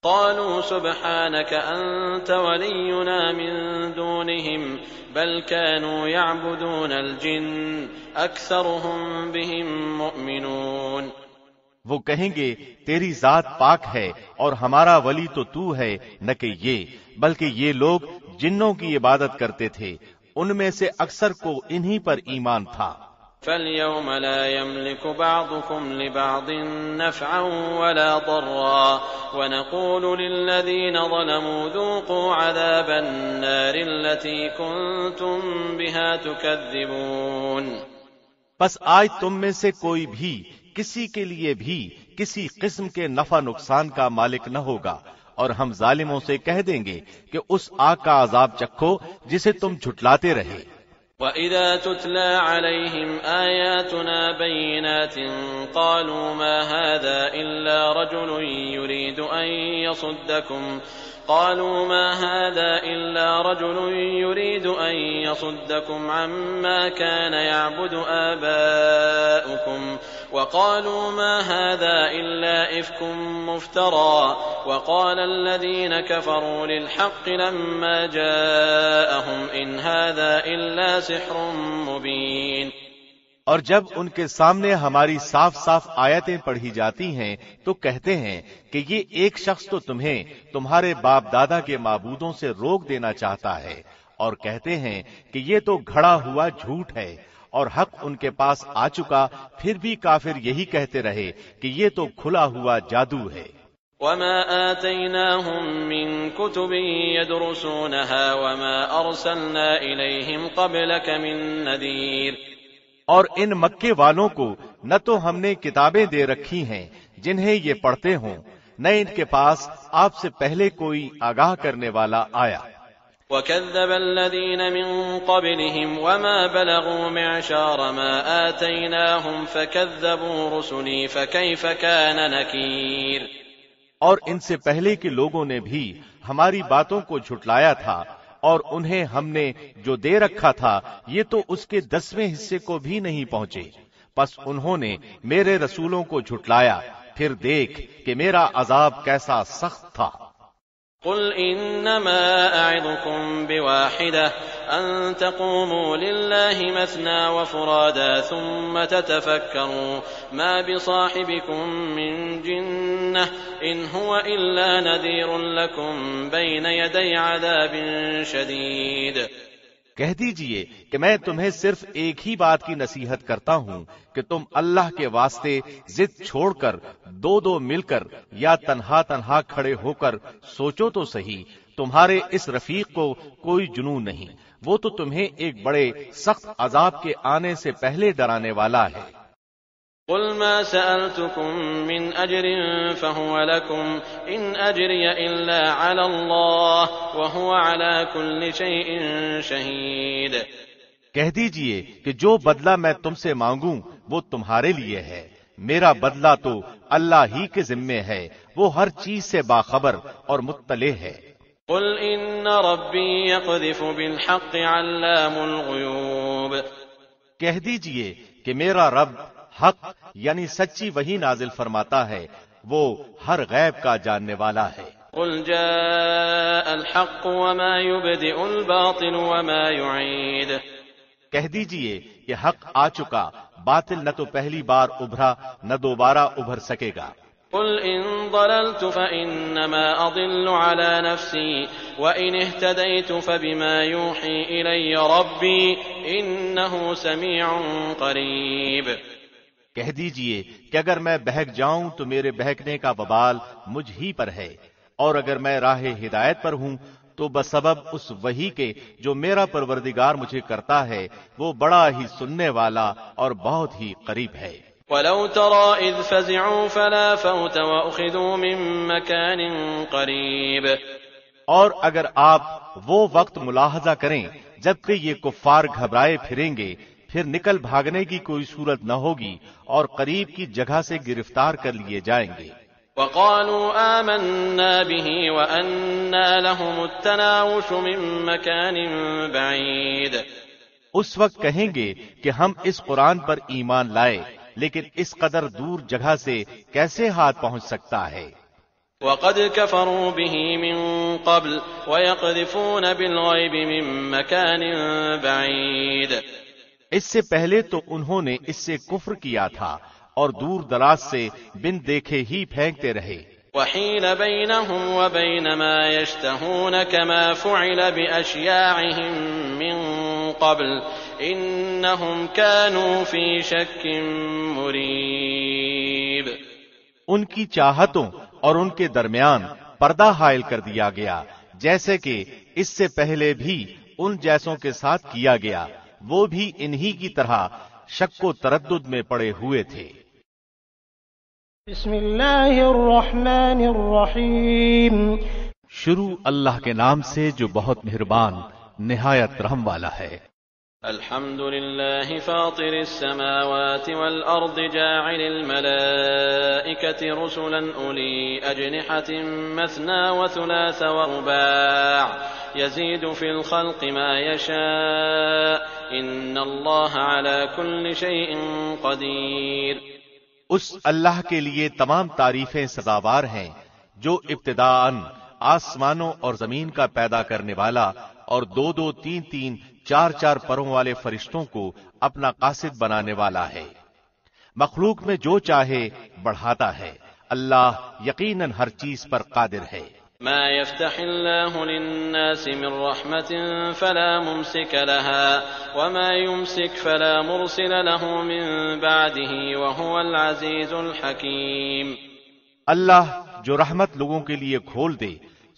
Speaker 1: قالوا سبحانك أنت ولينا من دونهم بل كانوا يعبدون الجن أكثرهم بهم مؤمنون۔
Speaker 2: وہ کہیں گے تیری ذات پاک ہے اور ہمارا ولی تو تو ہے نہ کہ یہ، بلکہ یہ لوگ جنوں کی عبادت کرتے تھے، ان میں سے اکثر کو انہی پر ایمان تھا۔
Speaker 1: فَالْيَوْمَ لَا يَمْلِكُ بَعْضُكُمْ لِبَعْضٍ نَفْعًا وَلَا ضَرًّا وَنَقُولُ لِلَّذِينَ ظَلَمُوا ذُوقُوا عَذَابَ النَّارِ الَّتِي كُنتُم بِهَا تُكَذِّبُونَ۔
Speaker 2: پس آج تم میں سے کوئی بھی کسی کے لیے بھی کسی قسم کے نفع نقصان کا مالک نہ ہوگا، اور ہم ظالموں سے کہہ دیں گے کہ اس آگ کا عذاب چکھو جسے تم جھٹلاتے رہے۔
Speaker 1: وَإِذَا تُتْلَى عَلَيْهِمْ آيَاتُنَا بَيِّنَاتٍ قَالُوا مَا هَذَا إِلَّا رَجُلٌ يُرِيدُ أَن يَصُدَّكُمْ عَمَّا كَانَ يَعْبُدُ آبَاؤُكُمْ وَقَالُوا مَا هَذَا إِلَّا إِفْكٌ مُفْتَرًى وَقَالَ الَّذِينَ كَفَرُوا لِلْحَقِّ لَمَّا جَاءَهُمْ إِنْ هَذَا إِلَّا سِحْرٌ مُبِينٌ۔
Speaker 2: اور جب ان کے سامنے ہماری صاف صاف آیتیں پڑھی جاتی ہیں تو کہتے ہیں کہ یہ ایک شخص تو تمہیں تمہارے باپ دادا کے معبودوں سے روک دینا چاہتا ہے، اور کہتے ہیں کہ یہ تو گھڑا ہوا جھوٹ ہے، اور حق ان کے پاس آ چکا پھر بھی کافر یہی کہتے رہے کہ یہ تو کھلا ہوا جادو ہے۔
Speaker 1: وَمَا آتَيْنَاهُم مِّن كُتُبٍ يَدْرُسُونَهَا وَمَا أَرْسَلْنَا إِلَيْهِمْ قَبْلَكَ مِن نَّذِيرٍ۔
Speaker 2: اور ان مکے والوں کو نہ تو ہم نے کتابیں دے رکھی ہیں جنہیں یہ پڑھتے ہوں، نہ ان کے پاس آپ سے پہلے کوئی آگاہ کرنے والا آیا۔
Speaker 1: وَكَذَّبَ الَّذِينَ مِن قَبْلِهِمْ وَمَا بَلَغُوا مِعْشَارَ مَا آتَيْنَاهُمْ فَكَذَّبُوا رُسُلِي فَكَيْفَ كَانَ نَكِيرِ۔
Speaker 2: اور ان سے پہلے کے لوگوں نے بھی ہماری باتوں کو جھٹلایا تھا، اور انہیں ہم نے جو دے رکھا تھا یہ تو اس کے 10ویں حصے کو بھی نہیں پہنچے، پس انہوں نے میرے رسولوں کو جھٹلایا، پھر دیکھ کہ میرا عذاب کیسا سخت تھا۔
Speaker 1: قل انما اعظكم بواحدة ان تقوموا لله مثنى وفرادا ثم تتفكروا ما بصاحبكم من جنة ان هو الا نذير لكم بين يدي عذاب شديد۔
Speaker 2: کہہ دیجئے کہ میں تمہیں صرف ایک ہی بات کی نصیحت کرتا ہوں کہ تم اللہ کے واسطے ضد چھوڑ کر دو مل کر یا تنہا تنہا کھڑے ہو کر سوچو تو صحیح، تمہارے اس رفیق کو کوئی جنون نہیں، وہ تو تمہیں ایک بڑے سخت عذاب کے آنے سے پہلے ڈرانے والا ہے۔
Speaker 1: قل ما سألتكم من أجر فهو لكم إن أجري إلا على الله وهو على كل شيء شهيد۔
Speaker 2: کہہ دیجئے کہ جو بدلہ میں تم سے مانگوں وہ تمہارے لیے ہے، میرا بدلہ تو اللہ ہی کے ذمے ہے، وہ ہر چیز سے باخبر اور مطلع ہے۔
Speaker 1: قل إن ربي يقذف بالحق علام الغيوب۔
Speaker 2: کہہ دیجئے کہ میرا رب حق یعنی سچی وحی نازل فرماتا ہے، وہ ہر غیب کا جاننے والا ہے۔
Speaker 1: قل جاء الحق وما يبدئ الباطل وما يعيد،
Speaker 2: کہہ دیجئے کہ حق آ چکا، باطل نہ تو پہلی بار ابھرا نہ دوبارہ ابھر سکے گا۔
Speaker 1: قل إن ضللت فإنما أضل على نفسي وإن اهتديت فبما يوحي إلي ربي إنه سميع قريب،
Speaker 2: کہہ دیجئے کہ اگر میں بہک جاؤں تو میرے بہکنے کا وبال مجھ ہی پر ہے، اور اگر میں راہ ہدایت پر ہوں تو بسبب اس وحی کے جو میرا پروردگار مجھے کرتا ہے، وہ بڑا ہی سننے والا اور بہت ہی قریب ہے۔
Speaker 1: وَلَوْ تَرَىٰ إِذْ فَزِعُوا فَلَا فَوْتَ وَأُخِذُوا مِن مَّكَانٍ قَرِيبٍ،
Speaker 2: اور اگر آپ وہ وقت ملاحظہ کریں جبکہ یہ کفار گھبرائے پھریں گے، پھر نکل بھاگنے کی کوئی صورت نہ ہوگی اور قریب کی جگہ سے گرفتار کر لیے جائیں گے۔
Speaker 1: وَقَالُوا آمَنَّا بِهِ وَأَنَّىٰ لَهُمُ التَّنَاوُشُ مِن مَّكَانٍ بَعِيدٍ،
Speaker 2: اس وقت کہیں گے کہ ہم اس قرآن پر ایمان لائے، لیکن اس قدر دور جگہ سے کیسے ہاتھ پہنچ سکتا ہے۔
Speaker 1: وَقَدْ كَفَرُوا بِهِ مِن قَبْلُ وَيَقْذِفُونَ بِالْغَيْبِ مِن مَّكَانٍ بَعِيدٍ،
Speaker 2: اس سے پہلے تو انہوں نے اس سے کفر کیا تھا اور دور دراز سے بن دیکھے ہی پھینکتے رہے۔
Speaker 1: وَحِيلَ بَيْنَهُمْ وَبَيْنَ مَا يَشْتَهُونَ كَمَا فُعِلَ بِأَشْيَاعِهِم مِّن قَبْلُ إِنَّهُمْ كَانُوا فِي شَكٍّ مُّرِيبٍ،
Speaker 2: ان کی چاہتوں اور ان کے درمیان پردہ حائل کر دیا گیا، جیسے کہ اس سے پہلے بھی ان جیسوں کے ساتھ کیا گیا، وہ بھی انہی کی طرح شک و تردد میں پڑے ہوئے تھے۔
Speaker 3: بسم اللہ الرحمن الرحیم،
Speaker 2: شروع اللہ کے نام سے جو بہت مہربان نہایت رحم والا ہے۔
Speaker 1: الحمد للہ فاطر السماوات والارض جاعل الملائکة رسلا اولی اجنحة مثنى وثلاث ورباع يزيد في الخلق ما يشاء ان اللہ على كل شيء قدیر۔
Speaker 2: اس اللہ کے لیے تمام تعریفیں سزاوار ہیں جو ابتداءً آسمانوں اور زمین کا پیدا کرنے والا اور دو دو تین تین چار چار پروں والے فرشتوں کو اپنا قاصد بنانے والا ہے۔ مخلوق میں جو چاہے بڑھاتا ہے، اللہ یقیناً ہر چیز پر قادر ہے۔
Speaker 1: ما يفتح الله للناس من رحمة فلا ممسك لها وما يمسك فلا مرسل له من بعده وهو العزيز الحكيم،
Speaker 2: اللہ جو رحمت لوگوں کے لیے کھول دے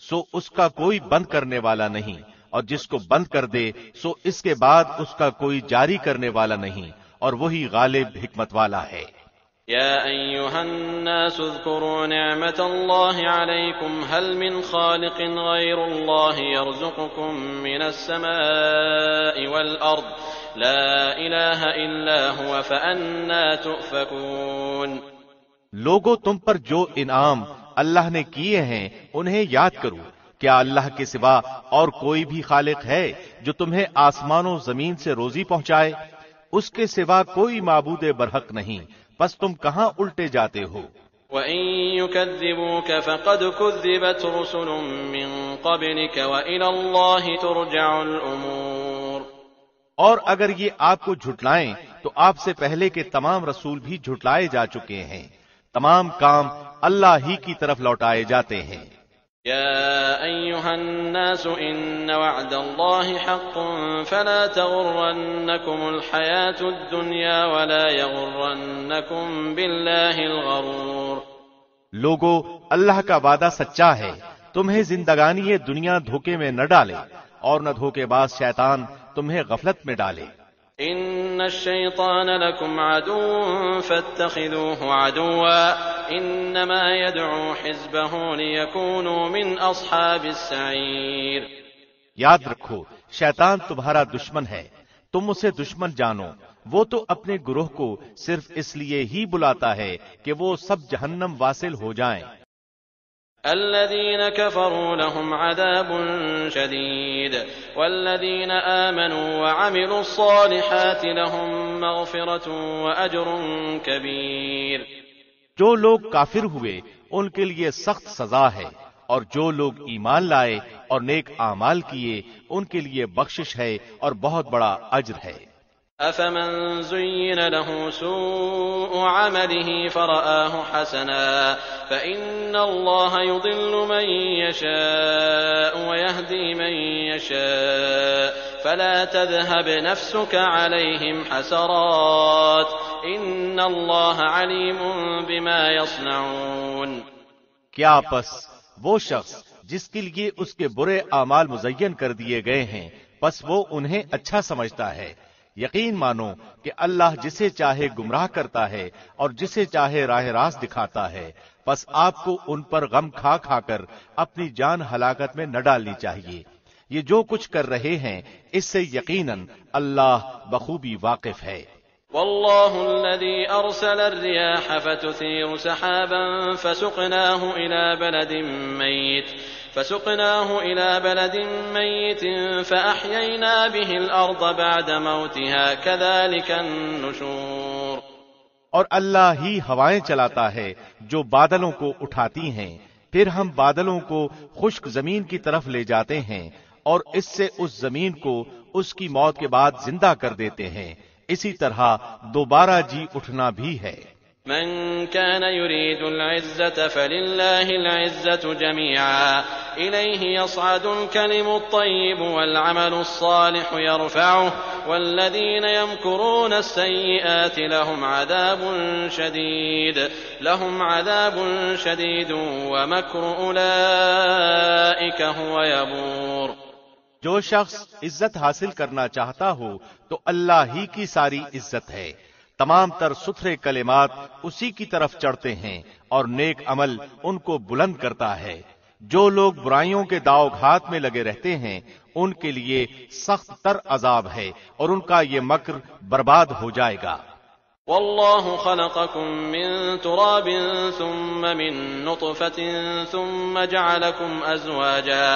Speaker 2: سو اس کا کوئی بند کرنے والا نہیں، اور جس کو بند کر دے سو اس کے بعد اس کا کوئی جاری کرنے والا نہیں، اور وہی غالب حکمت والا ہے۔
Speaker 1: يا أيها الناس اذكروا نعمة الله عليكم هل من خالق غير الله يرزقكم من السماء والأرض لا إله إلا هو فأنا تؤفكون۔
Speaker 2: لوگوں تم پر جو انعام اللہ نے کیے ہیں انہیں یاد کرو، کیا اللہ کے سوا اور کوئی بھی خالق ہے جو تمہیں آسمانوں زمین سے روزی پہنچائے؟ اس کے سوا کوئی معبود برحق نہیں، پس تم کہاں الٹے جاتے ہو؟
Speaker 1: وَإِن يُكَذِّبُوكَ فَقَدْ كُذِّبَتْ رُسُلٌ مِّن قَبْلِكَ وَإِلَى اللَّهِ تُرْجَعُ الْأُمُورُ،
Speaker 2: اور اگر یہ آپ کو جھٹلائیں تو آپ سے پہلے کے تمام رسول بھی جھٹلائے جا چکے ہیں، تمام کام اللہ ہی کی طرف لوٹائے جاتے ہیں۔
Speaker 1: يا أيها الناس إن وعد الله حق فلا تغرنكم الحياة الدنيا ولا يغرنكم بالله الغرور۔
Speaker 2: لوگو، اللہ کا وعدہ سچا ہے، تمہیں زندگانی دنیا دھوکے میں نہ ڈالے اور نہ دھوکے باز شیطان تمہیں غفلت میں ڈالے۔
Speaker 1: ان الشیطان لکم عدو فاتخذوه عدوا انما يدعو حزبه ليكونوا من اصحاب السعیر۔
Speaker 2: یاد رکھو، شیطان تمہارا دشمن ہے، تم اسے دشمن جانو، وہ تو اپنے گروہ کو صرف اس لیے ہی بلاتا ہے کہ وہ سب جہنم واصل ہو جائیں۔
Speaker 1: الذين كفروا لهم عذاب شديد والذين آمنوا وعملوا الصالحات لهم مغفرة وأجر كبير۔
Speaker 2: جو لوگ کافر ہوئے ان کے لیے سخت سزا ہے، اور جو لوگ ایمان لائے اور نیک اعمال کیے ان کے لیے بخشش ہے اور بہت بڑا اجر ہے۔
Speaker 1: أفمن زين له سوء عمله فرآه حسنا فإن الله يضل من يشاء ويهدي من يشاء فلا تذهب نفسك عليهم حسرات إن الله عليم بما يصنعون۔
Speaker 2: کیا پس وہ شخص جس کے لیے اس کے برے اعمال مزین کر دیے گئے ہیں پس وہ انہیں اچھا سمجھتا ہے؟ یقین مانو کہ اللہ جسے چاہے گمراہ کرتا ہے اور جسے چاہے راہ راست دکھاتا ہے، بس آپ کو ان پر غم کھا کھا کر اپنی جان ہلاکت میں نہ ڈالنی چاہیے۔ یہ جو کچھ کر رہے ہیں اس سے یقیناً اللہ بخوبی واقف ہے۔
Speaker 1: والله الذي أرسل الرياح فتثير سحابا فسقناه إلى بلد ميت فأحيينا به الأرض بعد موتها كذلك النشور۔
Speaker 2: اور اللہ ہی ہوائیں چلاتا ہے جو بادلوں کو اٹھاتی ہیں، پھر ہم بادلوں کو خشک زمین کی طرف لے جاتے ہیں اور اس سے اس زمین کو اس کی موت کے بعد زندہ کر دیتے ہیں، اسی طرح دوبارہ جی اٹھنا بھی ہے۔
Speaker 1: من كان يريد العزة فلله العزة جميعا إليه يصعد الكلم الطيب والعمل الصالح يرفعه والذين يمكرون السيئات لهم عذاب شديد ومكر أولئك هو يبور۔
Speaker 2: جو شخص عزت حاصل کرنا چاہتا ہو تو اللہ ہی کی ساری عزت ہے، تمام تر ستھرے کلمات اسی کی طرف چڑھتے ہیں اور نیک عمل ان کو بلند کرتا ہے۔ جو لوگ برائیوں کے داؤ گھات میں لگے رہتے ہیں ان کے لیے سخت تر عذاب ہے اور ان کا یہ مکر برباد ہو جائے گا۔
Speaker 1: والله خلقكم من تراب ثم من نطفة ثم جعلكم أزواجا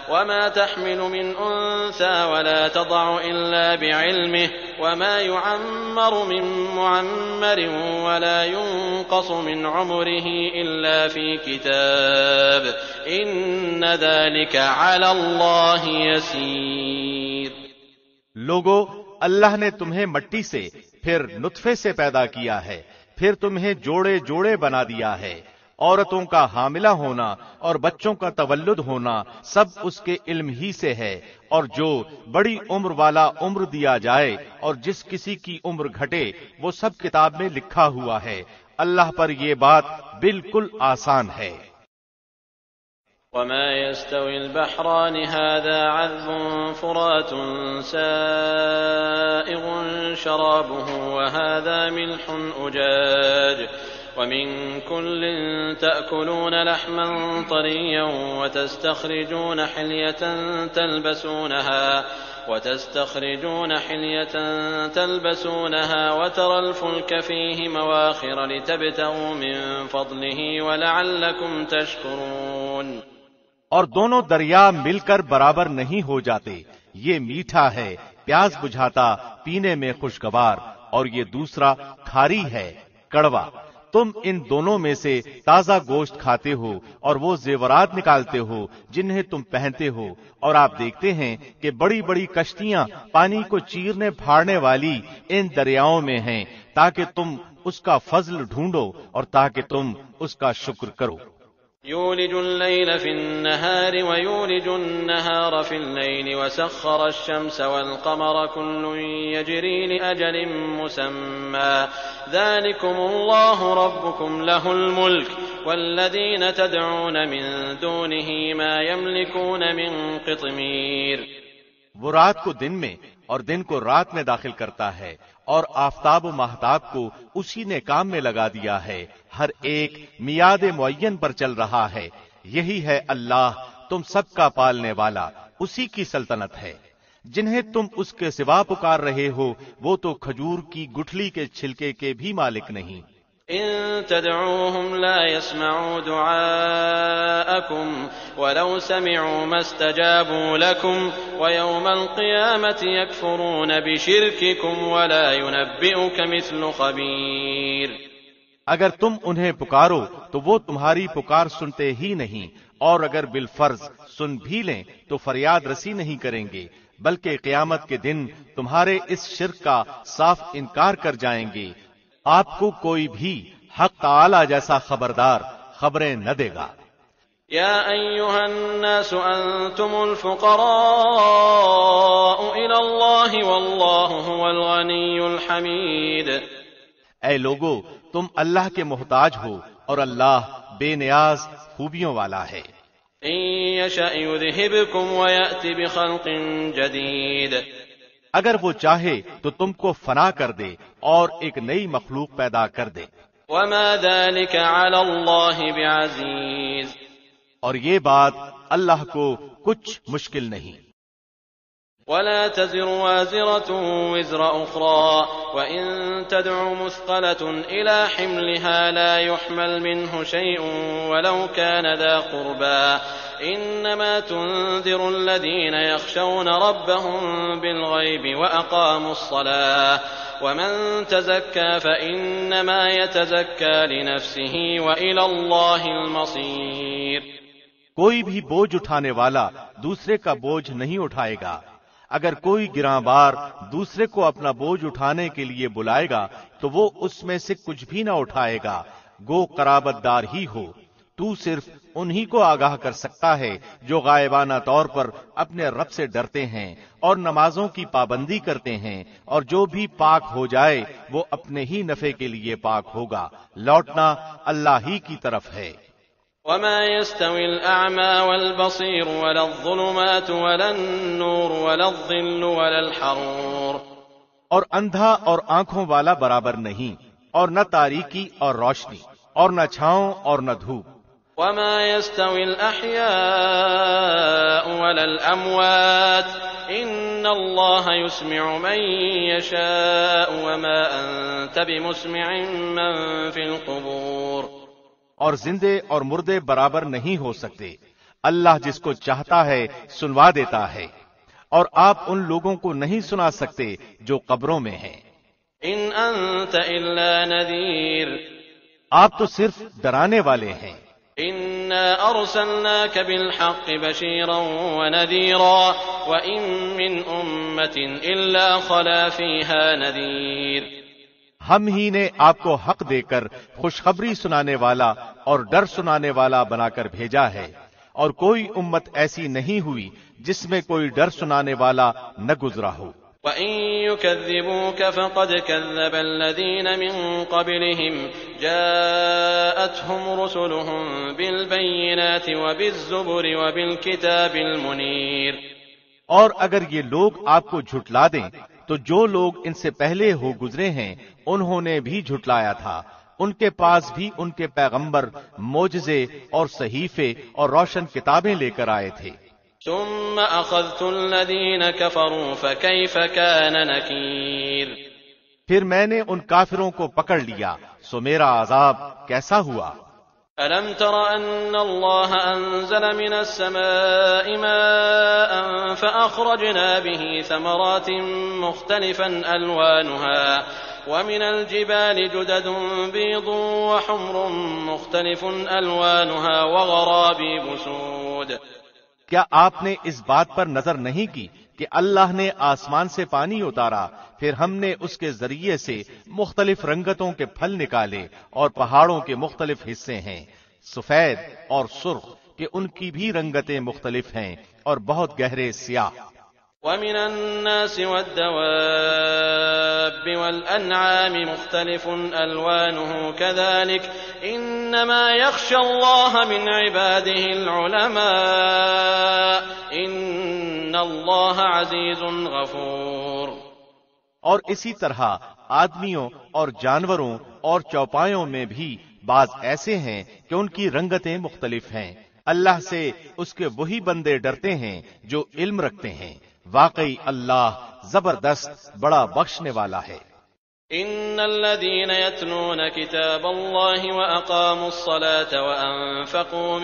Speaker 1: وما تحمل من أنثى ولا تضع إلا بعلمه وما يعمر من معمر ولا ينقص من عمره إلا في كتاب إن ذلك على الله يسير۔
Speaker 2: لوگو، اللہ نے تمہیں مٹی سے پھر نطفے سے پیدا کیا ہے، پھر تمہیں جوڑے جوڑے بنا دیا ہے۔ عورتوں کا حاملہ ہونا اور بچوں کا تولد ہونا سب اس کے علم ہی سے ہے، اور جو بڑی عمر والا عمر دیا جائے اور جس کسی کی عمر گھٹے وہ سب کتاب میں لکھا ہوا ہے۔ اللہ پر یہ بات بالکل آسان ہے۔
Speaker 1: وما يستوي البحران هذا عذب فرات سائغ شرابه وهذا ملح أجاج ومن كل تأكلون لحما طريا وتستخرجون حلية تلبسونها وترى الفلك فيه مواخر لتبتغوا من فضله ولعلكم تشكرون۔
Speaker 2: اور دونوں دریا مل کر برابر نہیں ہو جاتے، یہ میٹھا ہے، پیاس بجھاتا، پینے میں خوشگوار، اور یہ دوسرا کھاری ہے، کڑوا۔ تم ان دونوں میں سے تازہ گوشت کھاتے ہو اور وہ زیورات نکالتے ہو جنہیں تم پہنتے ہو، اور آپ دیکھتے ہیں کہ بڑی بڑی کشتیاں پانی کو چیرنے پھاڑنے والی ان دریاؤں میں ہیں تاکہ تم اس کا فضل ڈھونڈو اور تاکہ تم اس کا شکر کرو۔
Speaker 1: يولج الليل في النهار ويولج النهار في الليل وسخر الشمس والقمر كل يجري لأجل مسمى ذلكم الله ربكم له الملك والذين تدعون من دونه ما يملكون من قطمير۔
Speaker 2: وہ رات کو دن میں اور دن کو رات میں داخل کرتا ہے اور آفتاب و ماہتاب کو اسی نے کام میں لگا دیا ہے، ہر ایک میعاد معین پر چل رہا ہے۔ یہی ہے اللہ تم سب کا پالنے والا، اسی کی سلطنت ہے۔ جنہیں تم اس کے سوا پکار رہے ہو وہ تو کھجور کی گٹھلی کے چھلکے کے بھی مالک نہیں۔
Speaker 1: إن تدعوهم لا يسمعوا دعاءكم ولو سمعوا ما استجابوا لكم ويوم القيامة يكفرون بشرككم ولا ينبئك مثل خبير.
Speaker 2: اگر تم انہیں پکارو تو وہ تمہاری پکار سنتے ہی نہیں، اور اگر بالفرض سن بھی لیں تو فریاد رسی نہیں کریں گے، بلکہ قیامت کے دن تمہارے اس شرک کا صاف انکار کر جائیں گے. آپ کو کوئی بھی حق تعالی جیسا خبردار خبریں نہ دے گا.
Speaker 1: يا أيها الناس أنتم الفقراء إلى الله والله هو الغني الحميد.
Speaker 2: اے لوگو، تم اللہ کے محتاج ہو اور اللہ بے نیاز خوبیوں والا ہے.
Speaker 1: إن يشأ يذهبكم ويأتي بخلق جديد.
Speaker 2: اگر وہ چاہے تو تم کو فنا کر دے اور ایک نئی مخلوق پیدا کر دے.
Speaker 1: وما ذلك على الله بعزيز.
Speaker 2: اور یہ بات اللہ کو کچھ مشکل نہیں.
Speaker 1: ولا تزر وازرة وزر أخرى وإن تدع مثقلة إلى حملها لا يحمل منه شيء ولو كان ذا قربى إنما تنذر الذين يخشون ربهم بالغيب وأقاموا الصلاة ومن تزكى فإنما يتزكى لنفسه وإلى الله المصير.
Speaker 2: کوئی بھی بوجھ اٹھانے والا دوسرے کا بوجھ نہیں اٹھائے گا. اگر کوئی گراں بار دوسرے کو اپنا بوجھ اٹھانے کے لیے بلائے گا تو وہ اس میں سے کچھ بھی نہ اٹھائے گا، گو قرابت دار ہی ہو. تو صرف انہی کو آگاہ کر سکتا ہے جو غائبانہ طور پر اپنے رب سے ڈرتے ہیں اور نمازوں کی پابندی کرتے ہیں، اور جو بھی پاک ہو جائے وہ اپنے ہی نفع کے لیے پاک ہوگا. لوٹنا اللہ ہی کی طرف ہے.
Speaker 1: وما يستوي الأعمى والبصير ولا الظلمات ولا النور ولا الظل ولا الحرور.
Speaker 2: اور اندھا اور آنکھوں والا برابر نہیں، اور نہ تاریکی اور روشنی، اور نہ چھاؤں اور نہ دھوپ.
Speaker 1: وما يستوي الأحياء ولا الأموات إن الله يسمع من يشاء وما أنت بمسمع من في القبور.
Speaker 2: اور زندے اور مردے برابر نہیں ہو سکتے. اللہ جس کو چاہتا ہے سنوا دیتا ہے، اور آپ ان لوگوں کو نہیں سنا سکتے جو قبروں میں ہیں.
Speaker 1: إن أنت إلا نذير.
Speaker 2: آپ تو صرف ڈرانے والے ہیں.
Speaker 1: إنا أرسلناك بالحق بشيرا ونذيرا وإن من أمة إلا خلا فيها نذير.
Speaker 2: ہم ہی نے آپ کو حق دے کر خوشخبری سنانے والا اور ڈر سنانے والا بنا کر بھیجا ہے، اور کوئی امت ایسی نہیں ہوئی جس میں کوئی ڈر سنانے والا نہ گزرا ہو.
Speaker 1: وَإِن يُكَذِّبُوكَ فَقَدْ كَذَّبَ الَّذِينَ مِن قَبْلِهِمْ جَاءَتْهُمْ رُسُلُهُم بِالْبَيِّنَاتِ وَبِالزُّبُرِ وَبِالْكِتَابِ الْمُنِيرِ.
Speaker 2: اور اگر یہ لوگ آپ کو جھٹلا دیں تو جو لوگ ان سے پہلے ہو گزرے ہیں انہوں نے بھی جھٹلایا تھا. ان کے پاس بھی ان کے پیغمبر معجزے اور صحیفے اور روشن کتابیں لے کر آئے تھے.
Speaker 1: ثم أخذت الذين كفروا فكيف كان نكير.
Speaker 2: پھر میں نے ان کافروں کو پکڑ لیا، سو میرا عذاب کیسا ہوا.
Speaker 1: ألم تر أن الله أنزل من السماء ماء فأخرجنا به ثمرات مختلفا ألوانها ومن الجبال جدد بيض وحمر مختلف ألوانها وغرابيب سود.
Speaker 2: کیا آپ نے اس بات پر نظر نہیں کی کہ اللہ نے آسمان سے پانی اتارا، پھر ہم نے اس کے ذریعے سے مختلف رنگتوں کے پھل نکالے، اور پہاڑوں کے مختلف حصے ہیں سفید اور سرخ کہ ان کی بھی رنگتیں مختلف ہیں اور بہت گہرے سیاہ.
Speaker 1: ومن الناس والدواب والأنعام مختلف ألوانه كذلك إنما يخشى الله من عباده العلماء إن الله عزيز غفور.
Speaker 2: اور اسی طرح آدمیوں اور جانوروں اور چوپایوں میں بھی بعض ایسے ہیں کہ ان کی رنگتیں مختلف ہیں. اللہ سے اس کے وہی بندے ڈرتے ہیں جو علم رکھتے ہیں. واقعی اللہ زبردست بڑا بخشنے والا ہے.
Speaker 1: إن الذين يتلون كتاب الله وأقاموا الصلاة وأنفقوا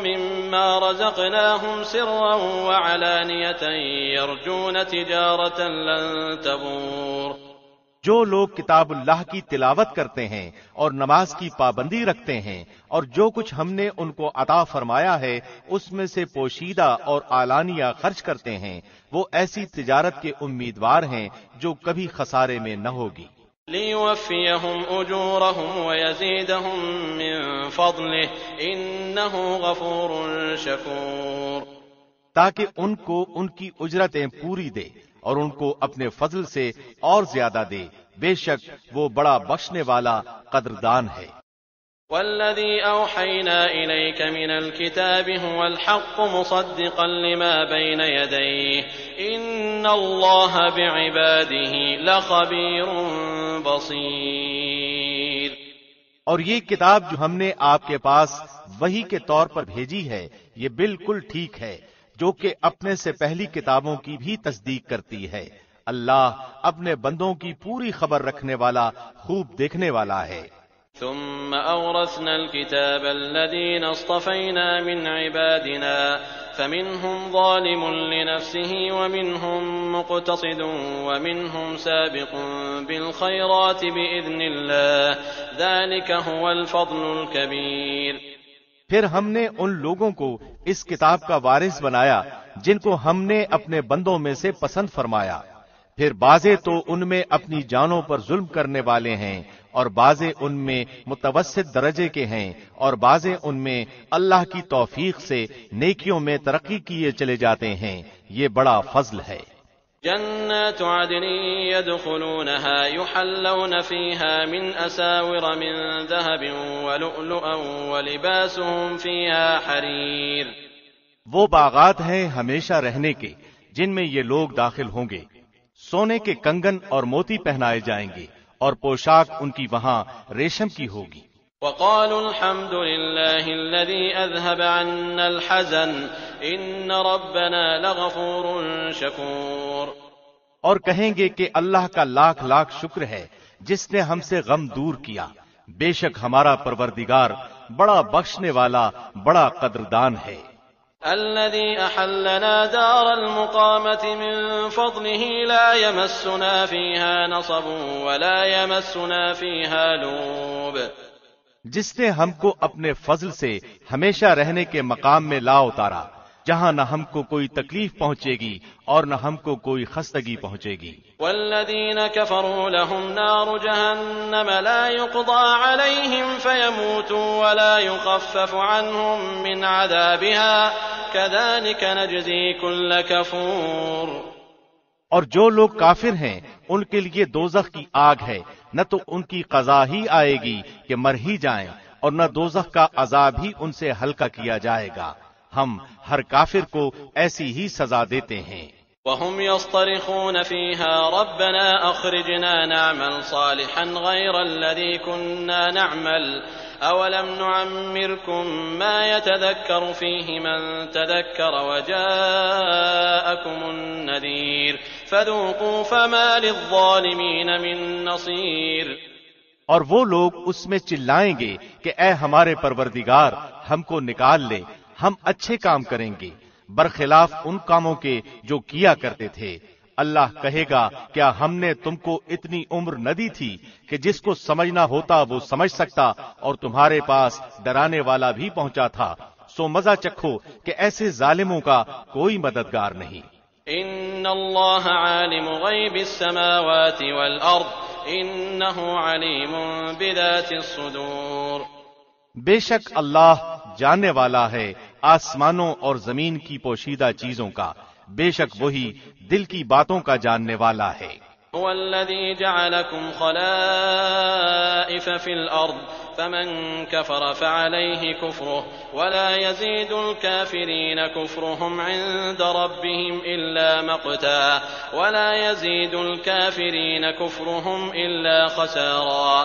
Speaker 1: مما رزقناهم سرا وعلانية يرجون تجارة لن تبور.
Speaker 2: جو لوگ کتاب اللہ کی تلاوت کرتے ہیں اور نماز کی پابندی رکھتے ہیں اور جو کچھ ہم نے ان کو عطا فرمایا ہے اس میں سے پوشیدہ اور اعلانیہ خرچ کرتے ہیں، وہ ایسی تجارت کے امیدوار ہیں جو کبھی خسارے میں نہ ہوگی.
Speaker 1: لِيُوَفِّيَهُمْ أُجُورَهُمْ وَيَزِيدَهُمْ مِنْ فَضْلِهِ إِنَّهُ غَفُورٌ شَكُورٌ.
Speaker 2: تاکہ ان کو ان کی اجرتیں پوری دے اور ان کو اپنے فضل سے اور زیادہ دے، بے شک وہ بڑا بخشنے والا قدردان ہے.
Speaker 1: وَالَّذِي أَوْحَيْنَا إِلَيْكَ مِنَ الْكِتَابِ هُوَ الْحَقُّ مُصَدِّقًا لِمَا بَيْنَ يَدَيْهِ إِنَّ اللَّهَ بِعِبَادِهِ لَخَبِيرٌ بَصِيرٌ.
Speaker 2: اور یہ کتاب جو ہم نے آپ کے پاس وحی کے طور پر بھیجی ہے یہ بالکل ٹھیک ہے، جو کہ اپنے سے پہلی کتابوں کی بھی تصدیق کرتی ہے. اللہ اپنے بندوں کی پوری خبر رکھنے والا، خوب دیکھنے والا ہے.
Speaker 1: ثم أورثنا الكتاب الذين اصطفينا من عبادنا فمنهم ظالم لنفسه ومنهم مقتصد ومنهم سابق بالخيرات بإذن الله ذلك هو الفضل الكبير.
Speaker 2: پھر ہم نے ان لوگوں کو اس کتاب کا وارث بنایا جن کو ہم نے اپنے بندوں میں سے پسند فرمایا، پھر بعضے تو ان میں اپنی جانوں پر ظلم کرنے والے ہیں اور بعضے ان میں متوسط درجے کے ہیں اور بعضے ان میں اللہ کی توفیق سے نیکیوں میں ترقی کیے چلے جاتے ہیں. یہ بڑا فضل ہے.
Speaker 1: جنات عدن يدخلونها يحلون فيها من أساور من ذهب ولؤلؤا ولباسهم فيها حرير.
Speaker 2: وہ باغات ہیں ہمیشہ رہنے کے جن میں یہ لوگ داخل ہوں گے، سونے کے کنگن اور موتی پہنائے جائیں گے اور پوشاک ان کی وہاں ریشم کی ہوگی.
Speaker 1: وقالوا الحمد لله الذي أذهب عنا الحزن إن ربنا لغفور شكور.
Speaker 2: اور کہیں گے کہ اللہ کا لاکھ لاکھ شکر ہے جس نے ہم سے غم دور کیا، بے شک ہمارا پروردگار بڑا بخشنے والا، بڑا قدردان ہے.
Speaker 1: الذي أحلنا دار المقامة من فضله لا يمسنا فيها نصب ولا يمسنا فيها لوب.
Speaker 2: جس نے ہم کو اپنے فضل سے ہمیشہ رہنے کے مقام میں لا اتارا جہاں نہ ہم کو کوئی تکلیف پہنچے گی اور نہ ہم کو کوئی خستگی پہنچے گی.
Speaker 1: والذین كفروا لهم نار جہنم لا يقضى عليهم فيموتوا ولا يخفف عنهم من عذابها كذلك نجزي كل كفور.
Speaker 2: اور جو لوگ کافر ہیں ان کے لیے دوزخ کی آگ ہے، نہ تو ان کی قضا ہی آئے گی کہ مر ہی جائیں اور نہ دوزخ کا عذاب ہی ان سے ہلکا کیا جائے گا. ہم ہر کافر کو ایسی ہی سزا دیتے ہیں.
Speaker 1: وهم يصطرخون فيها ربنا أخرجنا نعمل صالحا غير الذي كنا نعمل أولم نعمركم ما يتذكر فيه من تذكر وجاءكم النذير فذوقوا فما للظالمين من نصير.
Speaker 2: اور وہ لوگ اس میں چلائیں گے کہ اے ہمارے پروردگار ہم کو نکال لے، ہم اچھے کام کریں گے برخلاف ان کاموں کے جو کیا کرتے تھے. اللہ کہے گا کیا ہم نے تم کو اتنی عمر نہ دی تھی کہ جس کو سمجھنا ہوتا وہ سمجھ سکتا اور تمہارے پاس ڈرانے والا بھی پہنچا تھا. سو مزہ چکھو کہ ایسے ظالموں کا کوئی مددگار نہیں.
Speaker 1: ان اللہ عالم غیب السماوات والارض انہ علیم بذات الصدور.
Speaker 2: بے شک اللہ جاننے والا ہے آسمانوں اور زمین کی پوشیدہ چیزوں کا، بے شک وہی دل کی باتوں کا جاننے والا ہے.
Speaker 1: هو الذي جعلكم خلائف في الأرض فمن كفر فعليه كفره ولا يزيد الكافرين كفرهم عند ربهم إلا مقتا ولا يزيد الكافرين كفرهم إلا خسارا.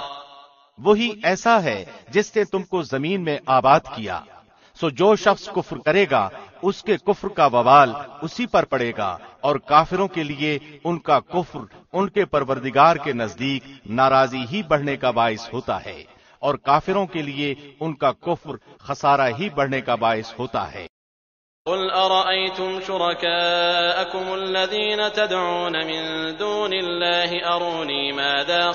Speaker 2: وہی ایسا ہے جس نے تم کو زمین میں آباد کیا، سو جو شخص کفر کرے گا اس کے کفر کا وبال اسی پر پڑے گا، اور کافروں کے لیے ان کا کفر ان کے پروردگار کے نزدیک ناراضی ہی بڑھنے کا باعث ہوتا ہے، اور کافروں کے لیے ان کا کفر خسارہ ہی بڑھنے کا باعث ہوتا ہے۔
Speaker 1: قل أرأيتم شركاءكم الذين تدعون من دون الله أروني ماذا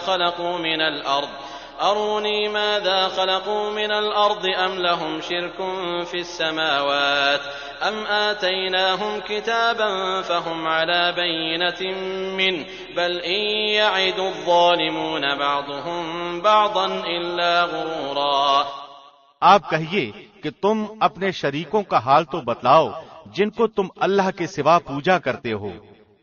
Speaker 1: خلقوا من الأرض أم لهم شرك في السماوات أم آتيناهم كتابا فهم على بينة منه بل إن يعد الظالمون بعضهم بعضا إلا غرورا۔
Speaker 2: آپ کہیے کہ تم اپنے شریکوں کا حال تو بتلاؤ جن کو تم اللہ کے سوا پوجا کرتے ہو،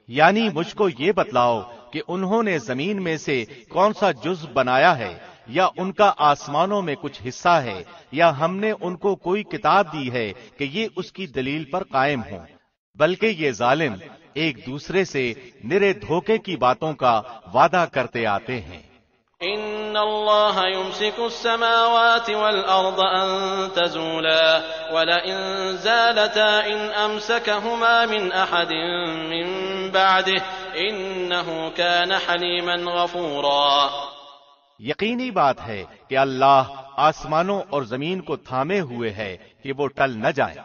Speaker 2: یعنی مجھ کو یہ بتلاؤ کہ انہوں نے زمین میں سے کون سا جزء بنایا ہے، یا ان کا آسمانوں میں کچھ حصہ ہے، یا ہم نے ان کو کوئی کتاب دی ہے کہ یہ اس کی دلیل پر قائم ہوں، بلکہ یہ ظالم ایک دوسرے سے نرے دھوکے کی باتوں کا وعدہ کرتے آتے ہیں۔
Speaker 1: إن الله يمسك السماوات والأرض أن تزولا ولئن زالتا إن أمسكهما من أحد من بعده إنه كان حليما غفورا۔
Speaker 2: یقینی بات ہے کہ اللہ آسمانوں اور زمین کو تھامے ہوئے ہے کہ وہ ٹل نہ جائیں،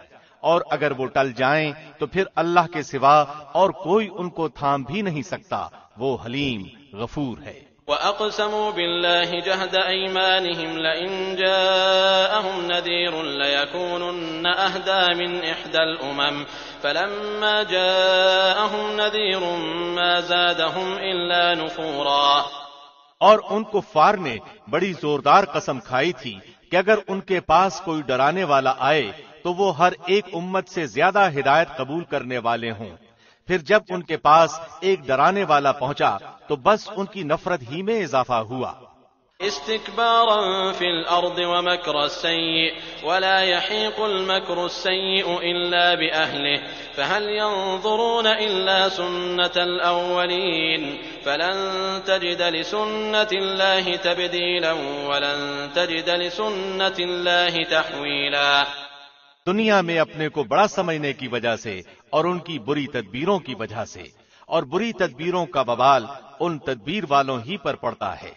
Speaker 2: اور اگر وہ ٹل جائیں تو پھر اللہ کے سوا اور کوئی ان کو تھام بھی نہیں سکتا، وہ حلیم غفور ہے۔
Speaker 1: وَأَقْسَمُوا بِاللَّهِ جَهْدَ أَيْمَانِهِمْ لَئِن جَاءَهُمْ نَذِيرٌ لَيَكُونُنَّ أَهْدَىٰ مِنْ إِحْدَى الْأُمَمِ فَلَمَّا جَاءَهُمْ نَذِيرٌ مَا زَادَهُمْ إِلَّا نُفُورًا۔
Speaker 2: اور ان کفار نے بڑی زوردار قسم کھائی تھی کہ اگر ان کے پاس کوئی ڈرانے والا آئے تو وہ ہر ایک امت سے زیادہ ہدایت قبول کرنے والے ہوں، پھر جب ان کے پاس ایک ڈرانے والا پہنچا تو بس ان کی نفرت ہی میں اضافہ ہوا۔
Speaker 1: استكبارا في الأرض ومكر السيء ولا يحيق المكر السيء إلا بأهله فهل ينظرون إلا سنة الأولين فلن تجد لسنة الله تبديلا ولن تجد لسنة الله تحويلا۔
Speaker 2: دنیا میں اپنے کو بڑا سمجھنے کی وجہ سے اور ان کی بری تدبیروں کی وجہ سے، اور بری تدبیروں کا وبال ان تدبیر والوں ہی پر پڑتا ہے،